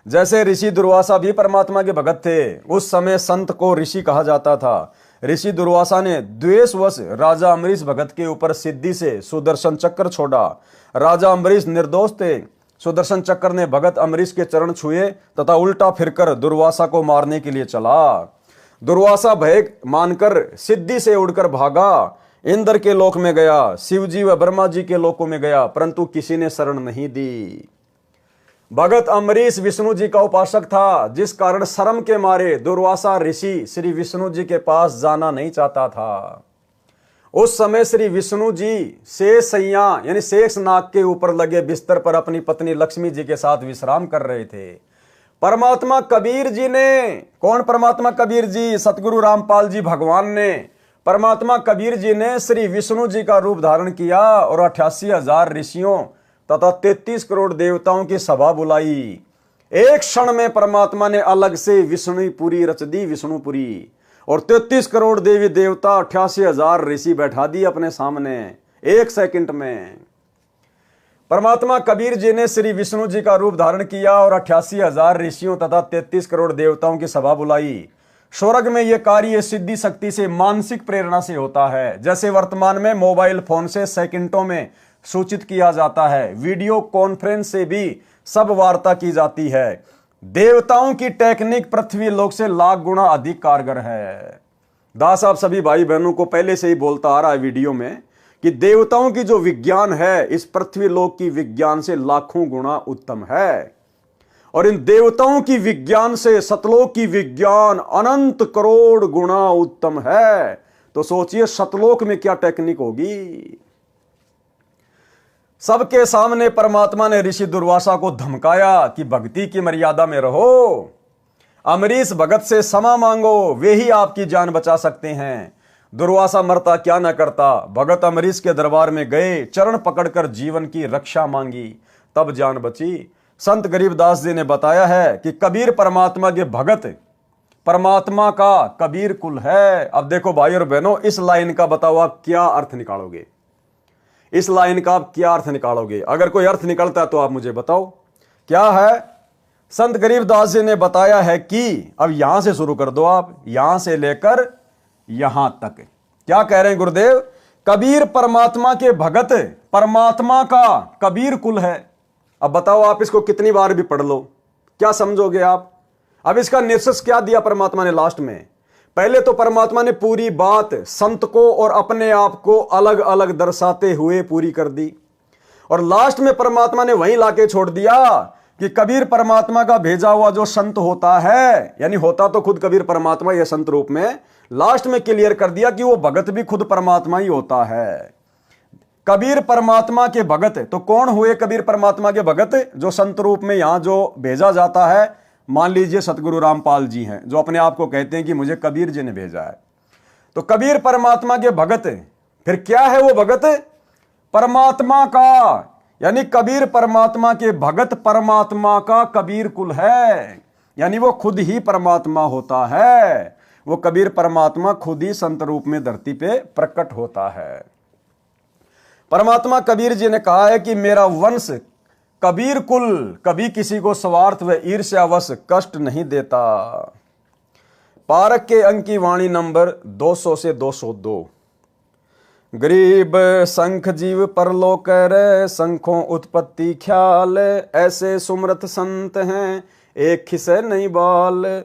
जैसे ऋषि दुर्वासा भी परमात्मा के भगत थे, उस समय संत को ऋषि कहा जाता था। ऋषि दुर्वासा ने द्वेषवश राजा अम्बरीश भगत के ऊपर सिद्धि से सुदर्शन चक्र छोड़ा। राजा अम्बरीश निर्दोष थे। सुदर्शन चक्र ने भगत अम्बरीश के चरण छुए तथा उल्टा फिरकर दुर्वासा को मारने के लिए चला। दुर्वासा भय मानकर सिद्धि से उड़कर भागा, इंद्र के लोक में गया, शिवजी व ब्रह्मा जी के लोकों में गया, परंतु किसी ने शरण नहीं दी। भगत अम्बरीश विष्णु जी का उपासक था, जिस कारण शर्म के मारे दुर्वासा ऋषि श्री विष्णु जी के पास जाना नहीं चाहता था। उस समय श्री विष्णु जी शेष सैया यानी शेष नाग के ऊपर लगे बिस्तर पर अपनी पत्नी लक्ष्मी जी के साथ विश्राम कर रहे थे। परमात्मा कबीर जी ने, कौन परमात्मा कबीर जी? सतगुरु रामपाल जी भगवान ने, परमात्मा कबीर जी ने श्री विष्णु जी का रूप धारण किया और 88,000 ऋषियों तथा 33 करोड़ देवताओं की सभा बुलाई। एक क्षण में परमात्मा ने अलग से विष्णुपुरी रच दी, विष्णुपुरी, और 33 करोड़ देवी देवता 88,000 ऋषि बैठा दिए अपने सामने एक सेकंड में। परमात्मा कबीर जी ने श्री विष्णु जी का रूप धारण किया और 88,000 ऋषियों तथा 33 करोड़ देवताओं की सभा बुलाई। स्वर्ग में यह कार्य सिद्धि शक्ति से, मानसिक प्रेरणा से होता है। जैसे वर्तमान में मोबाइल फोन से सेकंडों में सूचित किया जाता है, वीडियो कॉन्फ्रेंस से भी सब वार्ता की जाती है। देवताओं की टेक्निक पृथ्वी लोक से लाख गुना अधिक कारगर है। दास साहब सभी भाई बहनों को पहले से ही बोलता आ रहा है वीडियो में कि देवताओं की जो विज्ञान है इस पृथ्वी लोक की विज्ञान से लाखों गुना उत्तम है। और इन देवताओं की विज्ञान से सतलोक की विज्ञान अनंत करोड़ गुना उत्तम है। तो सोचिए सतलोक में क्या टेक्निक होगी। सबके सामने परमात्मा ने ऋषि दुर्वासा को धमकाया कि भक्ति की मर्यादा में रहो, अमरीश भगत से क्षमा मांगो, वे ही आपकी जान बचा सकते हैं। दुर्वासा मरता क्या न करता, भगत अमरीश के दरबार में गए, चरण पकड़कर जीवन की रक्षा मांगी, तब जान बची। संत गरीबदास जी ने बताया है कि कबीर परमात्मा के भगत परमात्मा का कबीर कुल है। अब देखो भाई और बहनों, इस लाइन का बताओ आप क्या अर्थ निकालोगे, इस लाइन का आप क्या अर्थ निकालोगे? अगर कोई अर्थ निकलता है तो आप मुझे बताओ क्या है। संत गरीबदास जी ने बताया है कि, अब यहां से शुरू कर दो आप, यहां से लेकर यहां तक क्या कह रहे हैं गुरुदेव? कबीर परमात्मा के भगत परमात्मा का कबीर कुल है। अब बताओ आप इसको कितनी बार भी पढ़ लो, क्या समझोगे आप? अब इसका निष्कर्ष क्या दिया परमात्मा ने लास्ट में? पहले तो परमात्मा ने पूरी बात संत को और अपने आप को अलग अलग दर्शाते हुए पूरी कर दी, और लास्ट में परमात्मा ने वहीं लाके छोड़ दिया कि कबीर परमात्मा का भेजा हुआ जो संत होता है, यानी होता तो खुद कबीर परमात्मा या संत रूप में, लास्ट में क्लियर कर दिया कि वो भगत भी खुद परमात्मा ही होता है। कबीर परमात्मा के भगत तो कौन हुए? कबीर परमात्मा के भगत जो संत रूप में यहां जो भेजा जाता है, मान लीजिए सतगुरु रामपाल जी हैं जो अपने आप को कहते हैं कि मुझे कबीर जी ने भेजा है, तो कबीर परमात्मा के भगत फिर क्या है? वो भगत परमात्मा का, यानी कबीर परमात्मा के भगत परमात्मा का कबीर कुल है, यानी वो खुद ही परमात्मा होता है। वो कबीर परमात्मा खुद ही संत रूप में धरती पे प्रकट होता है। परमात्मा कबीर जी ने कहा है कि मेरा वंश कबीर कुल कभी किसी को स्वार्थ व ईर्ष्यावश कष्ट नहीं देता। पारक के अंक की वाणी नंबर 200 से 202। गरीब संख जीव परलोक रे, संखों उत्पत्ति ख्याल, ऐसे सुमरथ संत हैं एक खिसे नहीं बाल।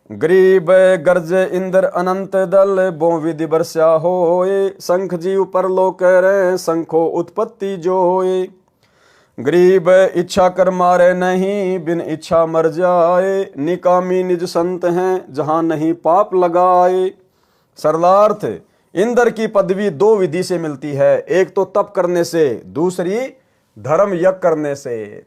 गरीब गर्ज इंद्र अनंत दल, बो विधि बरस्या होए, संख जीव परलोक रे, संखों उत्पत्ति जोए। गरीब इच्छा कर मारे नहीं, बिन इच्छा मर जाए, निकामी निज संत हैं जहां नहीं पाप लगाए। सरलार्थ इंद्र की पदवी दो विधि से मिलती है, एक तो तप करने से, दूसरी धर्म यज्ञ करने से।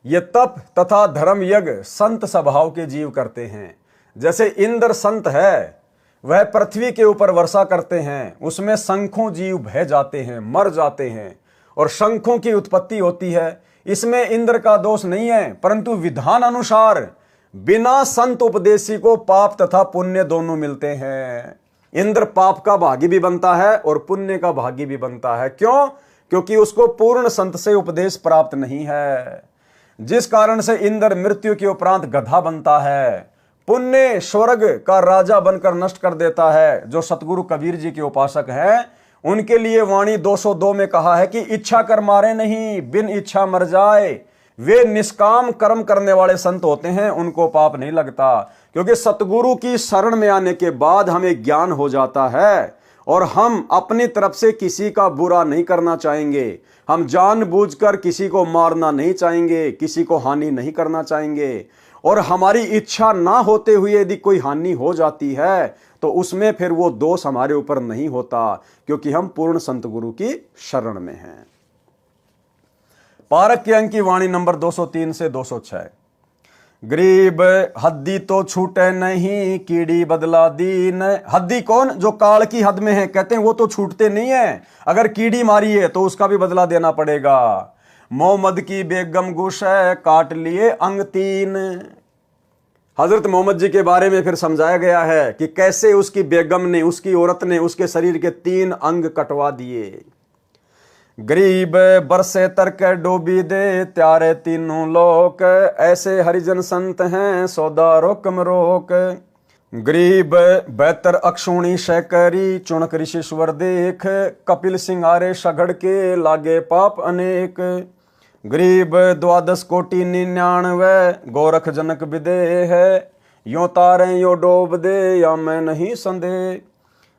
ये तप तथा धर्म यज्ञ संत स्वभाव के जीव करते हैं। जैसे इंद्र संत है, वह पृथ्वी के ऊपर वर्षा करते हैं, उसमें शंखों जीव बह जाते हैं, मर जाते हैं और शंखों की उत्पत्ति होती है। इसमें इंद्र का दोष नहीं है, परंतु विधान अनुसार बिना संत उपदेशी को पाप तथा पुण्य दोनों मिलते हैं। इंद्र पाप का भागी भी बनता है और पुण्य का भागी भी बनता है। क्यों? क्योंकि उसको पूर्ण संत से उपदेश प्राप्त नहीं है, जिस कारण से इंद्र मृत्यु के उपरांत गधा बनता है। पुण्य स्वर्ग का राजा बनकर नष्ट कर देता है। जो सतगुरु कबीर जी के उपासक हैं, उनके लिए वाणी 202 में कहा है कि इच्छा कर मारे नहीं, बिन इच्छा मर जाए। वे निष्काम कर्म करने वाले संत होते हैं, उनको पाप नहीं लगता, क्योंकि सतगुरु की शरण में आने के बाद हमें ज्ञान हो जाता है और हम अपनी तरफ से किसी का बुरा नहीं करना चाहेंगे। हम जानबूझकर किसी को मारना नहीं चाहेंगे, किसी को हानि नहीं करना चाहेंगे, और हमारी इच्छा ना होते हुए यदि कोई हानि हो जाती है तो उसमें फिर वो दोष हमारे ऊपर नहीं होता, क्योंकि हम पूर्ण संत गुरु की शरण में हैं। पारक के अंक की वाणी नंबर 203 से 206। गरीब हद्दी तो छूटे नहीं, कीड़ी बदला दीन। हद्दी कौन? जो काल की हद में है, कहते हैं वो तो छूटते नहीं है, अगर कीड़ी मारी है तो उसका भी बदला देना पड़ेगा। मोहम्मद की बेगम गुश है, काट लिए अंग तीन। हजरत मोहम्मद जी के बारे में फिर समझाया गया है कि कैसे उसकी बेगम ने, उसकी औरत ने उसके शरीर के 3 अंग कटवा दिए। गरीब बरसे तरक डोबी दे, त्यारे तीनों लोक, ऐसे हरिजन संत हैं सौदा रोकम रोक। गरीब बेहतर अक्षुणी शैकरी चुणक ऋषिश्वर देख, कपिल सिंगारे सघड़ के लागे पाप अनेक। गरीब 12,99,99 गोरख जनक विदेह है, यो तारे यो डोब दे या मैं नहीं संदेह।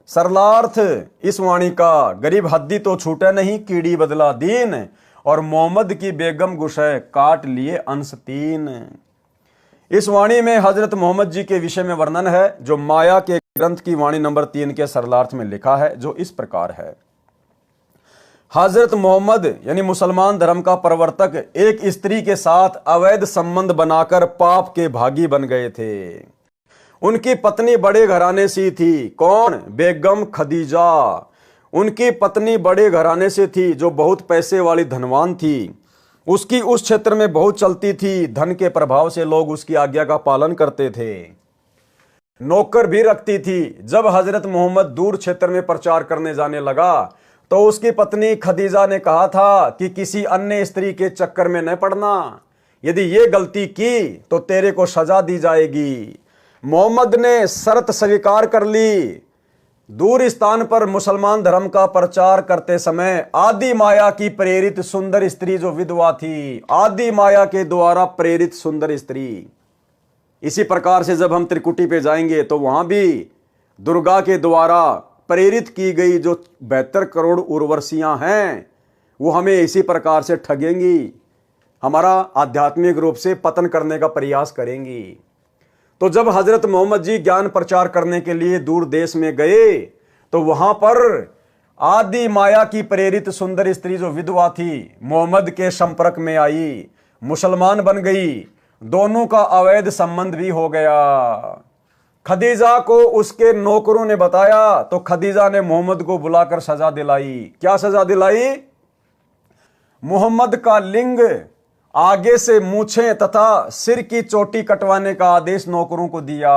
सरलार्थ इस वाणी का, गरीब हद्दी तो छूटे नहीं कीड़ी बदला दीन, और मोहम्मद की बेगम गुशे काट लिए अंश 3। इस वाणी में हजरत मोहम्मद जी के विषय में वर्णन है जो माया के ग्रंथ की वाणी नंबर 3 के सरलार्थ में लिखा है, जो इस प्रकार है। हजरत मोहम्मद यानी मुसलमान धर्म का प्रवर्तक एक स्त्री के साथ अवैध संबंध बनाकर पाप के भागी बन गए थे। उनकी पत्नी बड़े घराने से थी। कौन? बेगम खदीजा। उनकी पत्नी बड़े घराने से थी जो बहुत पैसे वाली धनवान थी। उसकी उस क्षेत्र में बहुत चलती थी। धन के प्रभाव से लोग उसकी आज्ञा का पालन करते थे। नौकर भी रखती थी। जब हजरत मोहम्मद दूर क्षेत्र में प्रचार करने जाने लगा तो उसकी पत्नी खदीजा ने कहा था कि किसी अन्य स्त्री के चक्कर में न पड़ना। यदि ये गलती की तो तेरे को सजा दी जाएगी। मोहम्मद ने शर्त स्वीकार कर ली। दूर स्थान पर मुसलमान धर्म का प्रचार करते समय आदि माया की प्रेरित सुंदर स्त्री जो विधवा थी, आदि माया के द्वारा प्रेरित सुंदर स्त्री। इसी प्रकार से जब हम त्रिकुटी पे जाएंगे तो वहां भी दुर्गा के द्वारा प्रेरित की गई जो 72 करोड़ उर्वशियां हैं वो हमें इसी प्रकार से ठगेंगी, हमारा आध्यात्मिक रूप से पतन करने का प्रयास करेंगी। तो जब हजरत मोहम्मद जी ज्ञान प्रचार करने के लिए दूर देश में गए तो वहां पर आदि माया की प्रेरित सुंदर स्त्री जो विधवा थी मोहम्मद के संपर्क में आई, मुसलमान बन गई। दोनों का अवैध संबंध भी हो गया। खदीजा को उसके नौकरों ने बताया तो खदीजा ने मोहम्मद को बुलाकर सजा दिलाई। क्या सजा दिलाई? मोहम्मद का लिंग, आगे से मूछें तथा सिर की चोटी कटवाने का आदेश नौकरों को दिया।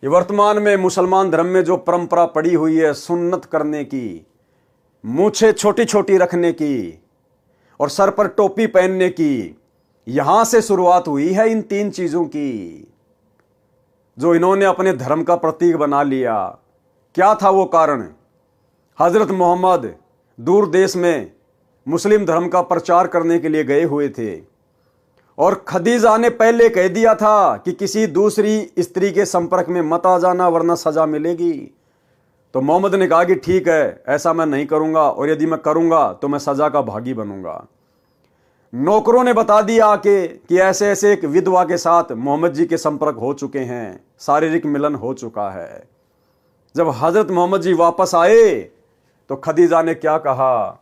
ये वर्तमान में मुसलमान धर्म में जो परंपरा पड़ी हुई है सुन्नत करने की, मूछें छोटी छोटी रखने की और सर पर टोपी पहनने की, यहां से शुरुआत हुई है इन 3 चीजों की जो इन्होंने अपने धर्म का प्रतीक बना लिया। क्या था वो कारण? हजरत मोहम्मद दूर देश में मुस्लिम धर्म का प्रचार करने के लिए गए हुए थे और खदीजा ने पहले कह दिया था कि किसी दूसरी स्त्री के संपर्क में मत आ जाना वरना सजा मिलेगी। तो मोहम्मद ने कहा कि ठीक है, ऐसा मैं नहीं करूंगा और यदि मैं करूंगा तो मैं सजा का भागी बनूंगा। नौकरों ने बता दिया कि ऐसे ऐसे एक विधवा के साथ मोहम्मद जी के संपर्क हो चुके हैं, शारीरिक मिलन हो चुका है। जब हजरत मोहम्मद जी वापस आए तो खदीजा ने क्या कहा?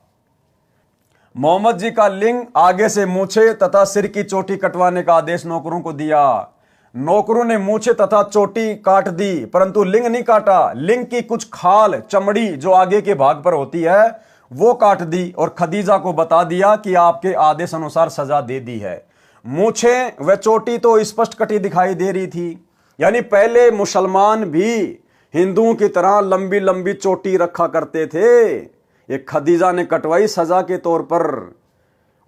मोहम्मद जी का लिंग, आगे से मूछे तथा सिर की चोटी कटवाने का आदेश नौकरों को दिया। नौकरों ने मूछे तथा चोटी काट दी परंतु लिंग नहीं काटा। लिंग की कुछ खाल, चमड़ी जो आगे के भाग पर होती है वो काट दी और खदीजा को बता दिया कि आपके आदेश अनुसार सजा दे दी है। मूछे व चोटी तो स्पष्ट कटी दिखाई दे रही थी, यानी पहले मुसलमान भी हिंदुओं की तरह लंबी लंबी चोटी रखा करते थे। एक खदीजा ने कटवाई सजा के तौर पर।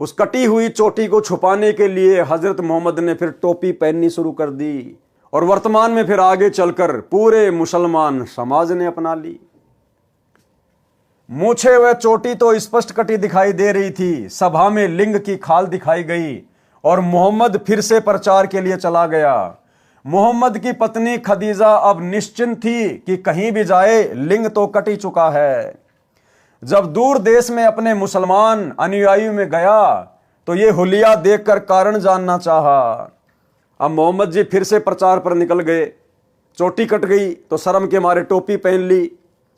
उस कटी हुई चोटी को छुपाने के लिए हजरत मोहम्मद ने फिर टोपी पहननी शुरू कर दी और वर्तमान में फिर आगे चलकर पूरे मुसलमान समाज ने अपना ली। मूछे व चोटी तो स्पष्ट कटी दिखाई दे रही थी, सभा में लिंग की खाल दिखाई गई और मोहम्मद फिर से प्रचार के लिए चला गया। मोहम्मद की पत्नी खदीजा अब निश्चिंत थी कि कहीं भी जाए लिंग तो कट ही चुका है। जब दूर देश में अपने मुसलमान अनुयायियों में गया तो ये हुलिया देखकर कारण जानना चाहा। अब मोहम्मद जी फिर से प्रचार पर निकल गए। चोटी कट गई तो शर्म के मारे टोपी पहन ली।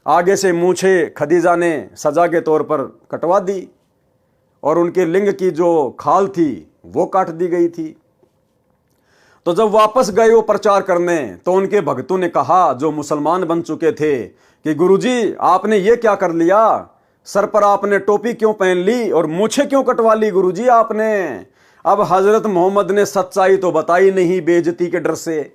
आगे से मूछे खदीजा ने सजा के तौर पर कटवा दी और उनके लिंग की जो खाल थी वो काट दी गई थी। तो जब वापस गए वो प्रचार करने तो उनके भक्तों ने कहा, जो मुसलमान बन चुके थे, कि गुरुजी आपने ये क्या कर लिया? सर पर आपने टोपी क्यों पहन ली और मूछें क्यों कटवा ली गुरुजी आपने? अब हजरत मोहम्मद ने सच्चाई तो बताई नहीं बेइज्जती के डर से,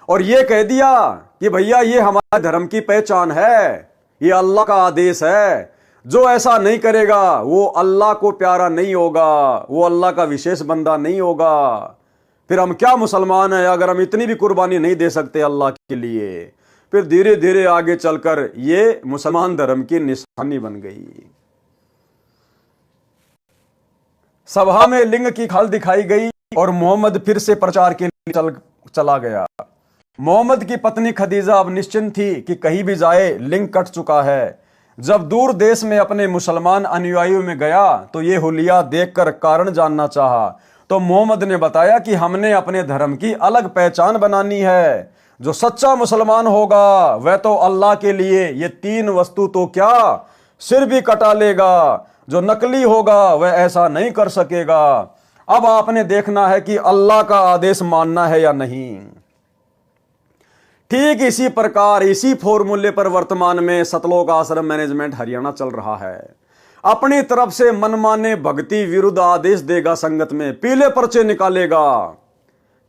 और ये कह दिया कि भैया ये हमारे धर्म की पहचान है, ये अल्लाह का आदेश है, जो ऐसा नहीं करेगा वो अल्लाह को प्यारा नहीं होगा, वो अल्लाह का विशेष बंदा नहीं होगा। फिर हम क्या मुसलमान हैं अगर हम इतनी भी कुर्बानी नहीं दे सकते अल्लाह के लिए। फिर धीरे धीरे आगे चलकर ये मुसलमान धर्म की निशानी बन गई। सभा में लिंग की खाल दिखाई गई और मोहम्मद फिर से प्रचार के लिए चला गया। मोहम्मद की पत्नी खदीजा अब निश्चिंत थी कि कहीं भी जाए लिंग कट चुका है। जब दूर देश में अपने मुसलमान अनुयायियों में गया तो ये हुलिया देखकर कारण जानना चाहा, तो मोहम्मद ने बताया कि हमने अपने धर्म की अलग पहचान बनानी है। जो सच्चा मुसलमान होगा वह तो अल्लाह के लिए ये 3 वस्तु तो क्या सिर भी कटा लेगा। जो नकली होगा वह ऐसा नहीं कर सकेगा। अब आपने देखना है कि अल्लाह का आदेश मानना है या नहीं। ठीक इसी प्रकार इसी फॉर्मूले पर वर्तमान में सतलोक आश्रम मैनेजमेंट हरियाणा चल रहा है। अपनी तरफ से मनमाने भक्ति विरुद्ध आदेश देगा, संगत में पीले पर्चे निकालेगा।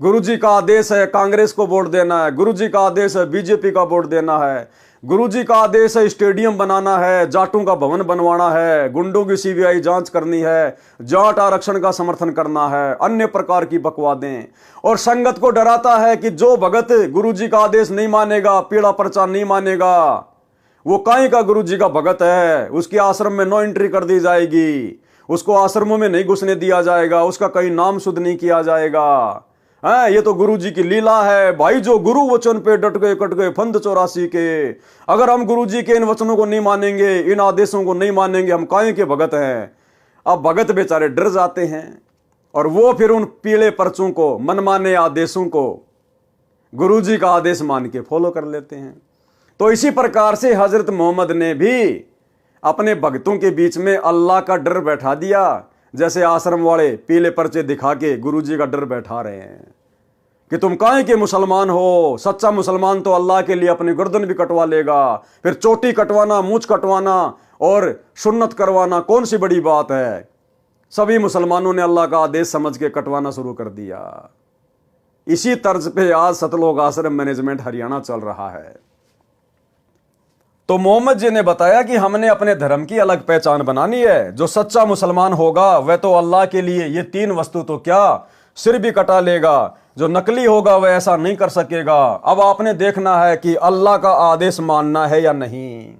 गुरुजी का आदेश है कांग्रेस को वोट देना है, गुरुजी का आदेश है बीजेपी का वोट देना है, गुरुजी का आदेश है स्टेडियम बनाना है, जाटों का भवन बनवाना है, गुंडों की सीबीआई जांच करनी है, जाट आरक्षण का समर्थन करना है, अन्य प्रकार की बकवादें। और संगत को डराता है कि जो भगत गुरुजी का आदेश नहीं मानेगा, पीला पर्चा नहीं मानेगा, वो काई का गुरुजी का भगत है, उसके आश्रम में नो एंट्री कर दी जाएगी, उसको आश्रमों में नहीं घुसने दिया जाएगा, उसका कहीं नाम शुद्ध नहीं किया जाएगा। ये तो गुरुजी की लीला है भाई। जो गुरु वचन पे डट गए कट गए फंद 84 के। अगर हम गुरुजी के इन वचनों को नहीं मानेंगे, इन आदेशों को नहीं मानेंगे, हम काहे के भगत हैं। अब भगत बेचारे डर जाते हैं और वो फिर उन पीले पर्चों को, मनमाने आदेशों को गुरुजी का आदेश मान के फॉलो कर लेते हैं। तो इसी प्रकार से हजरत मोहम्मद ने भी अपने भक्तों के बीच में अल्लाह का डर बैठा दिया, जैसे आश्रम वाले पीले पर्चे दिखा के गुरुजी का डर बैठा रहे हैं कि तुम काहे के मुसलमान हो। सच्चा मुसलमान तो अल्लाह के लिए अपनी गर्दन भी कटवा लेगा। फिर चोटी कटवाना, मूंछ कटवाना और सुन्नत करवाना कौन सी बड़ी बात है। सभी मुसलमानों ने अल्लाह का आदेश समझ के कटवाना शुरू कर दिया। इसी तर्ज पे आज सतलोक आश्रम मैनेजमेंट हरियाणा चल रहा है। तो मोहम्मद जी ने बताया कि हमने अपने धर्म की अलग पहचान बनानी है। जो सच्चा मुसलमान होगा वह तो अल्लाह के लिए ये 3 वस्तु तो क्या सिर भी कटा लेगा। जो नकली होगा वह ऐसा नहीं कर सकेगा। अब आपने देखना है कि अल्लाह का आदेश मानना है या नहीं।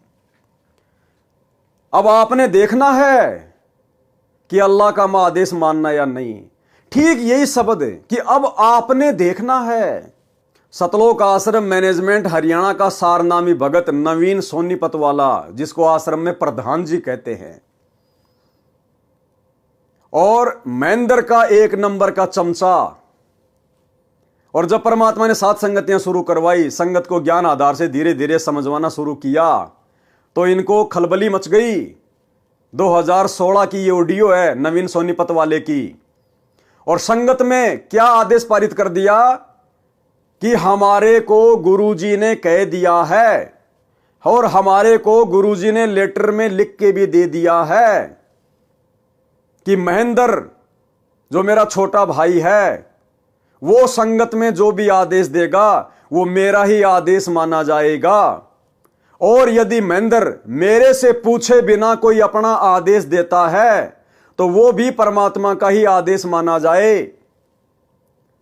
अब आपने देखना है कि अल्लाह का आदेश मानना या नहीं। ठीक यही शब्द है कि अब आपने देखना है। सतलोक आश्रम मैनेजमेंट हरियाणा का सारनामी भगत नवीन सोनीपत वाला, जिसको आश्रम में प्रधान जी कहते हैं, और महेंद्र का 1 नंबर का चमचा। और जब परमात्मा ने 7 संगतियां शुरू करवाई, संगत को ज्ञान आधार से धीरे धीरे समझवाना शुरू किया, तो इनको खलबली मच गई। 2016 की ये ऑडियो है नवीन सोनीपत वाले की। और संगत में क्या आदेश पारित कर दिया कि हमारे को गुरुजी ने कह दिया है और हमारे को गुरुजी ने लेटर में लिख के भी दे दिया है कि महेंद्र जो मेरा छोटा भाई है वो संगत में जो भी आदेश देगा वो मेरा ही आदेश माना जाएगा। और यदि महेंद्र मेरे से पूछे बिना कोई अपना आदेश देता है तो वो भी परमात्मा का ही आदेश माना जाए।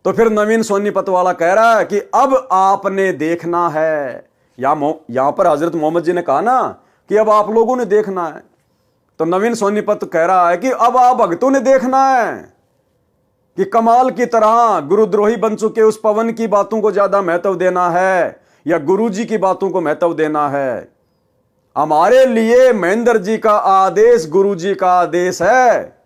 तो फिर नवीन सोनीपत वाला कह रहा है कि अब आपने देखना है। यहां पर हजरत मोहम्मद जी ने कहा ना कि अब आप लोगों ने देखना है, तो नवीन सोनीपत कह रहा है कि अब आप भक्तों ने देखना है कि कमाल की तरह गुरुद्रोही बन चुके उस पवन की बातों को ज्यादा महत्व देना है या गुरुजी की बातों को महत्व देना है। हमारे लिए महेंद्र जी का आदेश गुरुजी का आदेश है,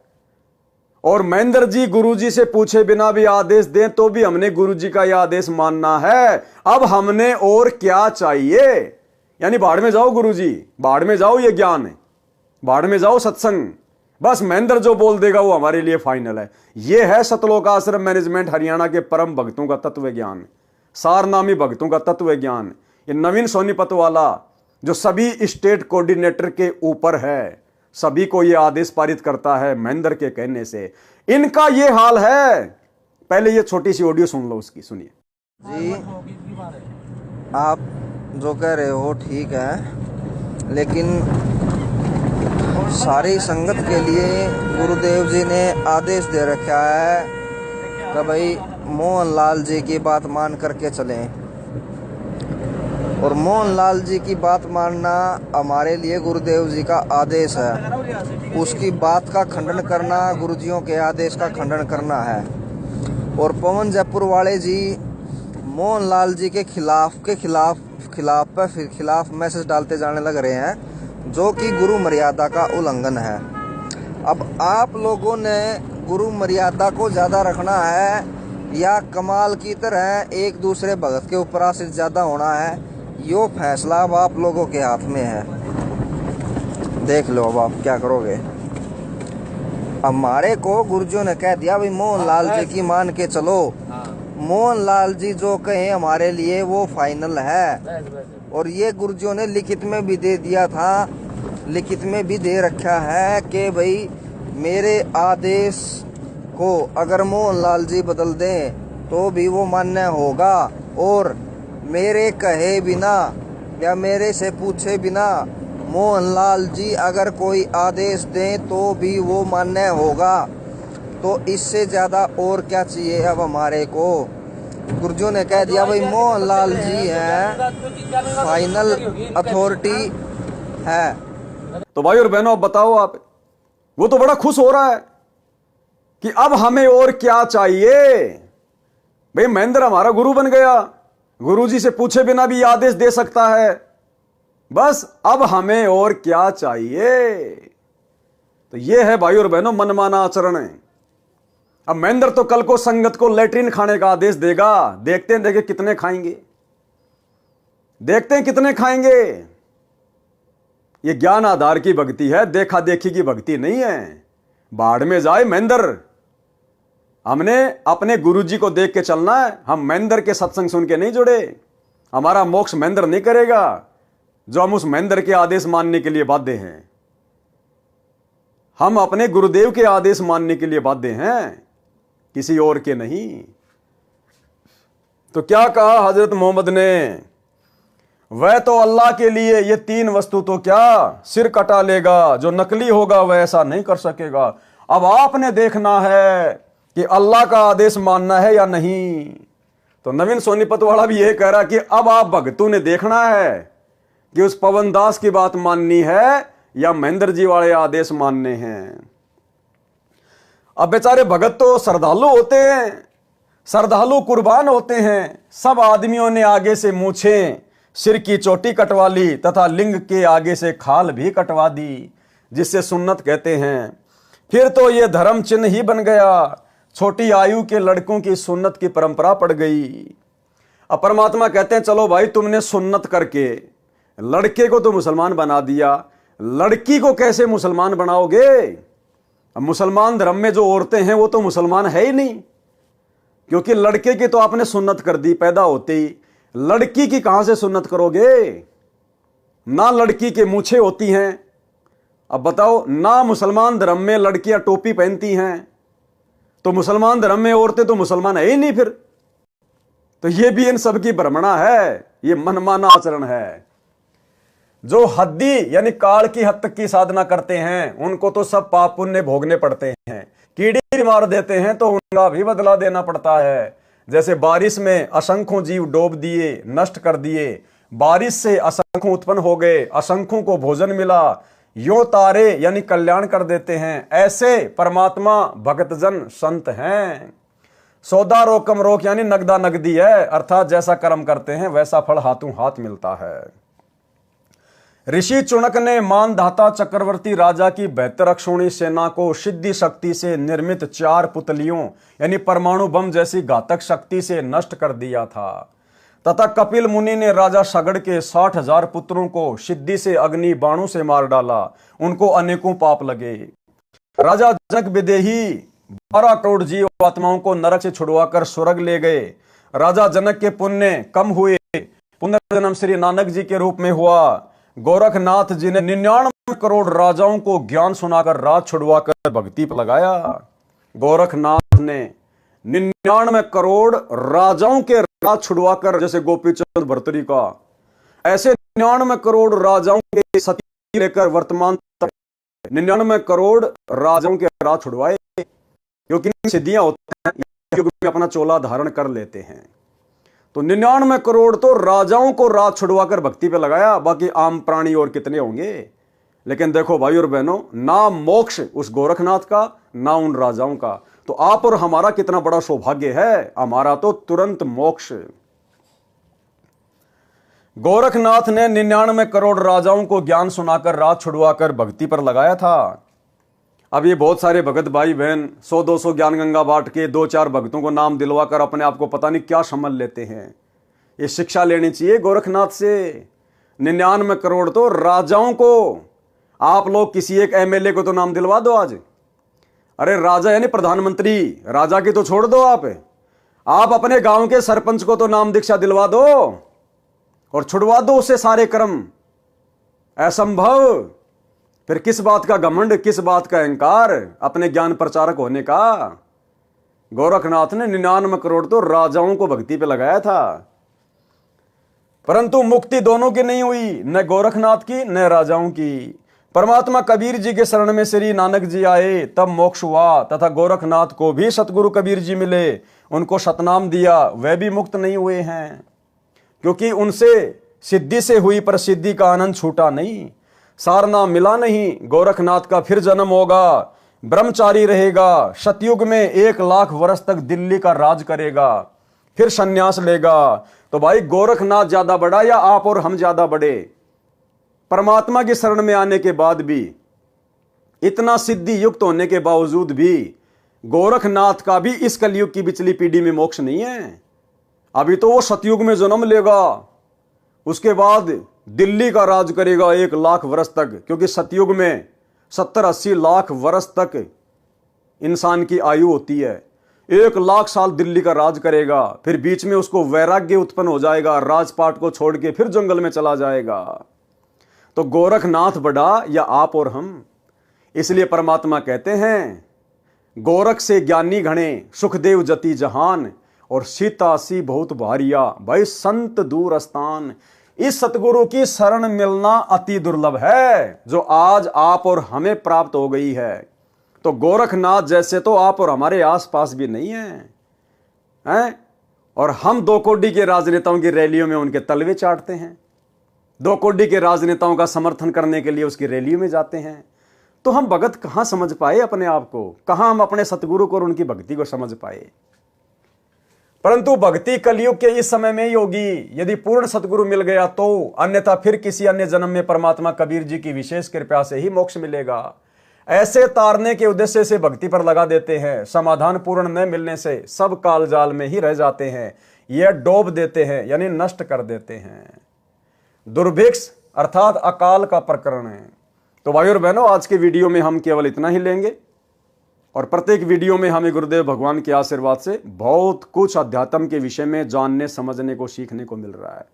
और महेंद्र जी गुरुजी से पूछे बिना भी आदेश दें तो भी हमने गुरुजी का यह आदेश मानना है। अब हमने और क्या चाहिए। यानी बाढ़ में जाओ गुरुजी, बाढ़ में जाओ ये ज्ञान, बाढ़ में जाओ सत्संग, बस महेंद्र जो बोल देगा वो हमारे लिए फाइनल है। यह है सतलोक आश्रम मैनेजमेंट हरियाणा के परम भक्तों का तत्व ज्ञान, सारनामी भक्तों का तत्व ज्ञान। ये नवीन सोनीपत वाला जो सभी स्टेट कोऑर्डिनेटर के ऊपर है, सभी को यह आदेश पारित करता है महेंद्र के कहने से, इनका यह हाल है। पहले ये छोटी सी ऑडियो सुन लो उसकी, सुनिए जी। आप जो कह रहे हो ठीक है, लेकिन सारी संगत के लिए गुरुदेव जी ने आदेश दे रखा है कि भाई मोहनलाल जी की बात मान करके चलें, और मोहनलाल जी की बात मानना हमारे लिए गुरुदेव जी का आदेश है। उसकी बात का खंडन करना गुरुजियों के आदेश का खंडन करना है। और पवन जयपुर वाले जी मोहनलाल जी के खिलाफ मैसेज डालते जाने लग रहे हैं, जो कि गुरु मर्यादा का उल्लंघन है। अब आप लोगों ने गुरु मर्यादा को ज़्यादा रखना है या कमाल की तरह एक दूसरे भगत के ऊपर आश्रित ज़्यादा होना है, यो फैसला अब आप लोगों के हाथ में है। देख लो अब आप क्या करोगे। हमारे को गुरुजियों ने कह दिया भाई मोहनलाल जी की मान के चलो, मोहनलाल जी जो कहें हमारे लिए वो फाइनल है। और ये गुरुजियों ने लिखित में भी दे दिया था, लिखित में भी दे रखा है कि भाई मेरे आदेश को अगर मोहनलाल जी बदल दें तो भी वो मान्य होगा, और मेरे कहे बिना या मेरे से पूछे बिना मोहनलाल जी अगर कोई आदेश दें तो भी वो मान्य होगा। तो इससे ज़्यादा और क्या चाहिए अब हमारे को। गुरुजियों ने कह दिया भाई मोहनलाल जी हैं, फाइनल अथॉरिटी है। तो भाई और बहनों, अब बताओ आप, वो तो बड़ा खुश हो रहा है कि अब हमें और क्या चाहिए। भाई महेंद्र हमारा गुरु बन गया, गुरुजी से पूछे बिना भी आदेश दे सकता है, बस अब हमें और क्या चाहिए। तो यह है भाई और बहनों मनमाना आचरण है। अब महेंद्र तो कल को संगत को लैट्रिन खाने का आदेश देगा, देखते हैं देखे कितने खाएंगे, देखते हैं कितने खाएंगे। ये ज्ञान आधार की भक्ति है, देखा देखी की भक्ति नहीं है। बाढ़ में जाए महेंद्र, हमने अपने गुरुजी को देख के चलना है। हम महेंद्र के सत्संग सुन के नहीं जुड़े, हमारा मोक्ष महेंद्र नहीं करेगा जो हम उस महेंद्र के आदेश मानने के लिए बाध्य हैं। हम अपने गुरुदेव के आदेश मानने के लिए बाध्य हैं, किसी और के नहीं। तो क्या कहा हजरत मोहम्मद ने, वह तो अल्लाह के लिए ये तीन वस्तु तो क्या सिर कटा लेगा, जो नकली होगा वह ऐसा नहीं कर सकेगा। अब आपने देखना है कि अल्लाह का आदेश मानना है या नहीं। तो नवीन सोनीपत वाला भी यह कह रहा कि अब आप भगतों ने देखना है कि उस पवन दास की बात माननी है या महेंद्र जी वाले आदेश मानने हैं। अब बेचारे भगत तो श्रद्धालु होते हैं, श्रद्धालु कुर्बान होते हैं। सब आदमियों ने आगे से मूछें, सिर की चोटी कटवा ली तथा लिंग के आगे से खाल भी कटवा दी, जिससे सुन्नत कहते हैं। फिर तो ये धर्म चिन्ह ही बन गया, छोटी आयु के लड़कों की सुन्नत की परंपरा पड़ गई। अब परमात्मा कहते हैं चलो भाई तुमने सुन्नत करके लड़के को तो मुसलमान बना दिया, लड़की को कैसे मुसलमान बनाओगे। अब मुसलमान धर्म में जो औरतें हैं वो तो मुसलमान है ही नहीं, क्योंकि लड़के की तो आपने सुन्नत कर दी पैदा होते ही, लड़की की कहां से सुन्नत करोगे। ना लड़की के मूछें होती हैं। अब बताओ, ना मुसलमान धर्म में लड़कियां टोपी पहनती हैं, तो मुसलमान धर्म में औरतें तो मुसलमान है ही नहीं फिर। तो ये भी इन सब की भ्रमणा है, ये मनमाना आचरण है। जो हद्दी यानी काल की हद तक की साधना करते हैं उनको तो सब पाप पुण्य भोगने पड़ते हैं। कीड़ी मार देते हैं तो उनका भी बदला देना पड़ता है। जैसे बारिश में असंख्यों जीव डूब दिए, नष्ट कर दिए, बारिश से असंख्यों उत्पन्न हो गए, असंख्यों को भोजन मिला, यो तारे यानी कल्याण कर देते हैं। ऐसे परमात्मा भक्तजन संत हैं। सौदा रोकम रोक यानी नगदा नगदी है, अर्थात जैसा कर्म करते हैं वैसा फल हाथों हाथ मिलता है। ऋषि चुनक ने मानधाता चक्रवर्ती राजा की बेहतर अक्षौणी सेना को सिद्धि शक्ति से निर्मित 4 पुतलियों यानी परमाणु बम जैसी घातक शक्ति से नष्ट कर दिया था, तथा कपिल मुनि ने राजा सगड़ के 60,000 पुत्रों को सिद्धि से अग्नि बाणों से मार डाला। उनको अनेकों पाप लगे। राजा जनक विदेही 12 करोड़ जीव आत्माओं को नरक से छुड़वाकर स्वर्ग ले गए। राजा जनक के पुण्य कम हुए, पुनर्जन्म श्री नानक जी के रूप में हुआ। गोरखनाथ जी ने 99 करोड़ राजाओं को ज्ञान सुनाकर राज छुड़वाकर भक्ति पर लगाया। गोरखनाथ ने 99 करोड़ राजाओं के राज छुड़वाकर, जैसे गोपीचंद भर्तरी का, ऐसे 99 करोड़ राजाओं के सती लेकर वर्तमान तक 99 करोड़ राजाओं के राज छुड़वाए। क्योंकि सिद्धियां होती हैं युग में अपना चोला धारण कर लेते हैं। तो 99 करोड़ तो राजाओं को राज छुड़वाकर भक्ति पे लगाया, बाकी आम प्राणी और कितने होंगे। लेकिन देखो भाई और बहनों, ना मोक्ष उस गोरखनाथ का, ना उन राजाओं का। तो आप और हमारा कितना बड़ा सौभाग्य है, हमारा तो तुरंत मोक्ष। गोरखनाथ ने 99 करोड़ राजाओं को ज्ञान सुनाकर राज छुड़वाकर भक्ति पर लगाया था। अब ये बहुत सारे भगत भाई बहन 100-200 ज्ञान गंगा बांट के 2-4 भक्तों को नाम दिलवाकर अपने आप को पता नहीं क्या समझ लेते हैं। ये शिक्षा लेनी चाहिए गोरखनाथ से। 99 करोड़ तो राजाओं को, आप लोग किसी एक एमएलए को तो नाम दिलवा दो आज। अरे राजा यानी प्रधानमंत्री, राजा की तो छोड़ दो आप अपने गांव के सरपंच को तो नाम दीक्षा दिलवा दो और छुड़वा दो उससे सारे कर्म। असंभव। फिर किस बात का घमंड, किस बात का अहंकार अपने ज्ञान प्रचारक होने का। गोरखनाथ ने 99 करोड़ तो राजाओं को भक्ति पे लगाया था, परंतु मुक्ति दोनों की नहीं हुई, न गोरखनाथ की न राजाओं की। परमात्मा कबीर जी के शरण में श्री नानक जी आए, तब मोक्ष हुआ, तथा गोरखनाथ को भी सतगुरु कबीर जी मिले, उनको सतनाम दिया, वह भी मुक्त नहीं हुए हैं, क्योंकि उनसे सिद्धि से हुई पर सिद्धि का आनंद छूटा नहीं। सारनाम मिला नहीं, गोरखनाथ का फिर जन्म होगा, ब्रह्मचारी रहेगा, सतयुग में 1 लाख वर्ष तक दिल्ली का राज करेगा, फिर सन्यास लेगा। तो भाई गोरखनाथ ज्यादा बड़ा या आप और हम ज्यादा बड़े? परमात्मा की शरण में आने के बाद भी, इतना सिद्धि युक्त होने के बावजूद भी गोरखनाथ का भी इस कलयुग की पिछली पीढ़ी में मोक्ष नहीं है। अभी तो वो सतयुग में जन्म लेगा, उसके बाद दिल्ली का राज करेगा 1 लाख वर्ष तक, क्योंकि सतयुग में 70-80 लाख वर्ष तक इंसान की आयु होती है। 1 लाख साल दिल्ली का राज करेगा, फिर बीच में उसको वैराग्य उत्पन्न हो जाएगा, राजपाट को छोड़ के फिर जंगल में चला जाएगा। तो गोरखनाथ बड़ा या आप और हम? इसलिए परमात्मा कहते हैं, गोरख से ज्ञानी घणे, सुखदेव जति जहान, और सीतासी बहुत भारिया, भाई संत दूर स्थान। इस सतगुरु की शरण मिलना अति दुर्लभ है, जो आज आप और हमें प्राप्त हो गई है। तो गोरखनाथ जैसे तो आप और हमारे आसपास भी नहीं हैं? और हम 2 कोड़ी के राजनेताओं की रैलियों में उनके तलवे चाटते हैं, 2 कोड़ी के राजनेताओं का समर्थन करने के लिए उसकी रैलियों में जाते हैं। तो हम भगत कहां समझ पाए अपने आप को, कहां हम अपने सतगुरु को और उनकी भक्ति को समझ पाए? परंतु भक्ति कलयुग के इस समय में ही होगी, यदि पूर्ण सतगुरु मिल गया तो, अन्यथा फिर किसी अन्य जन्म में परमात्मा कबीर जी की विशेष कृपा से ही मोक्ष मिलेगा। ऐसे तारने के उद्देश्य से भक्ति पर लगा देते हैं, समाधान पूर्ण न मिलने से सब काल जाल में ही रह जाते हैं, यह डोब देते हैं यानी नष्ट कर देते हैं। दुर्भिक्ष अर्थात अकाल का प्रकरण है। तो भाई और बहनों, आज के वीडियो में हम केवल इतना ही लेंगे, और प्रत्येक वीडियो में हमें गुरुदेव भगवान के आशीर्वाद से बहुत कुछ अध्यात्म के विषय में जानने समझने को सीखने को मिल रहा है।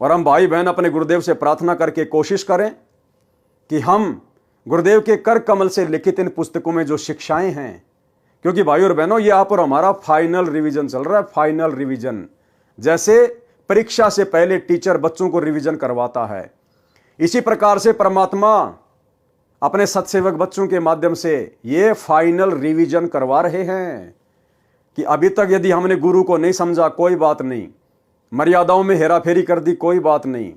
और हम भाई बहन अपने गुरुदेव से प्रार्थना करके कोशिश करें कि हम गुरुदेव के कर कमल से लिखित इन पुस्तकों में जो शिक्षाएं हैं, क्योंकि भाई और बहनों ये आप और हमारा फाइनल रिवीजन चल रहा है, फाइनल रिवीजन। जैसे परीक्षा से पहले टीचर बच्चों को रिवीजन करवाता है, इसी प्रकार से परमात्मा अपने सत्सेवक बच्चों के माध्यम से ये फाइनल रिवीजन करवा रहे हैं कि अभी तक यदि हमने गुरु को नहीं समझा कोई बात नहीं, मर्यादाओं में हेराफेरी कर दी कोई बात नहीं,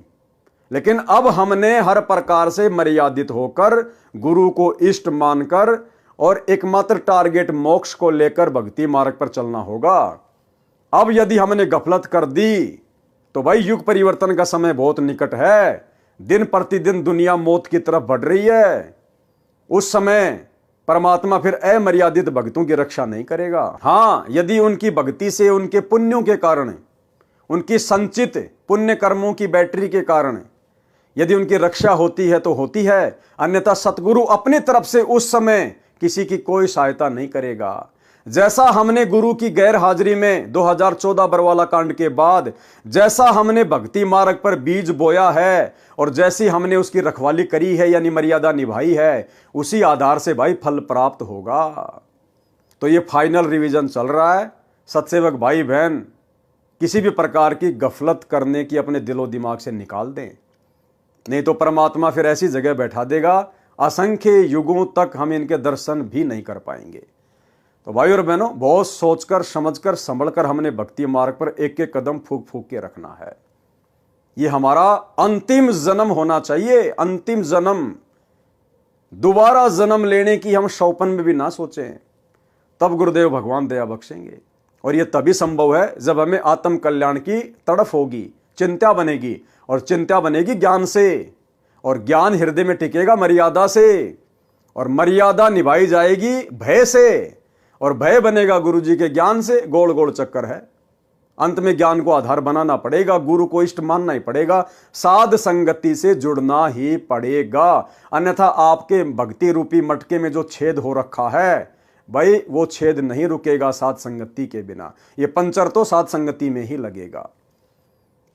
लेकिन अब हमने हर प्रकार से मर्यादित होकर गुरु को इष्ट मानकर और एकमात्र टारगेट मोक्ष को लेकर भक्ति मार्ग पर चलना होगा। अब यदि हमने गफलत कर दी तो भाई युग परिवर्तन का समय बहुत निकट है, दिन प्रतिदिन दुनिया मौत की तरफ बढ़ रही है। उस समय परमात्मा फिर अमर्यादित भक्तों की रक्षा नहीं करेगा। हाँ, यदि उनकी भक्ति से, उनके पुण्यों के कारण, उनकी संचित पुण्य कर्मों की बैटरी के कारण यदि उनकी रक्षा होती है तो होती है, अन्यथा सतगुरु अपनी तरफ से उस समय किसी की कोई सहायता नहीं करेगा। जैसा हमने गुरु की गैर हाजिरी में 2014 बरवाला कांड के बाद जैसा हमने भक्ति मार्ग पर बीज बोया है और जैसी हमने उसकी रखवाली करी है यानी मर्यादा निभाई है, उसी आधार से भाई फल प्राप्त होगा। तो ये फाइनल रिवीजन चल रहा है। सत्सेवक भाई बहन किसी भी प्रकार की गफलत करने की अपने दिलो दिमाग से निकाल दें, नहीं तो परमात्मा फिर ऐसी जगह बैठा देगा असंख्य युगों तक हम इनके दर्शन भी नहीं कर पाएंगे। तो भाई और बहनों, बहुत सोचकर समझकर संभलकर हमने भक्ति मार्ग पर एक एक कदम फूक फूक के रखना है। ये हमारा अंतिम जन्म होना चाहिए, अंतिम जन्म। दोबारा जन्म लेने की हम शौपन में भी ना सोचें, तब गुरुदेव भगवान दया बख्शेंगे। और यह तभी संभव है जब हमें आत्म कल्याण की तड़फ होगी, चिंता बनेगी, और चिंता बनेगी ज्ञान से, और ज्ञान हृदय में टिकेगा मर्यादा से, और मर्यादा निभाई जाएगी भय से, और भय बनेगा गुरु जी के ज्ञान से। गोल गोल चक्कर है। अंत में ज्ञान को आधार बनाना पड़ेगा, गुरु को इष्ट मानना ही पड़ेगा, साध संगति से जुड़ना ही पड़ेगा। अन्यथा आपके भक्ति रूपी मटके में जो छेद हो रखा है भाई, वो छेद नहीं रुकेगा साध संगति के बिना। ये पंचर तो साध संगति में ही लगेगा।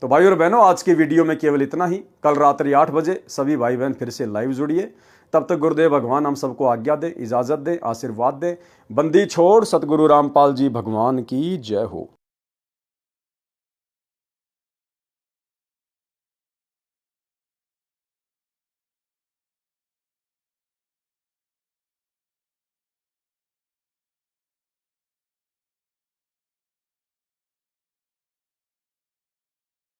तो भाई और बहनों, आज की वीडियो में केवल इतना ही। कल रात्रि 8 बजे सभी भाई बहन फिर से लाइव जुड़िए। तब तक गुरुदेव भगवान हम सबको आज्ञा दे, इजाजत दे, आशीर्वाद दे। बंदी छोड़ सतगुरु रामपाल जी भगवान की जय हो।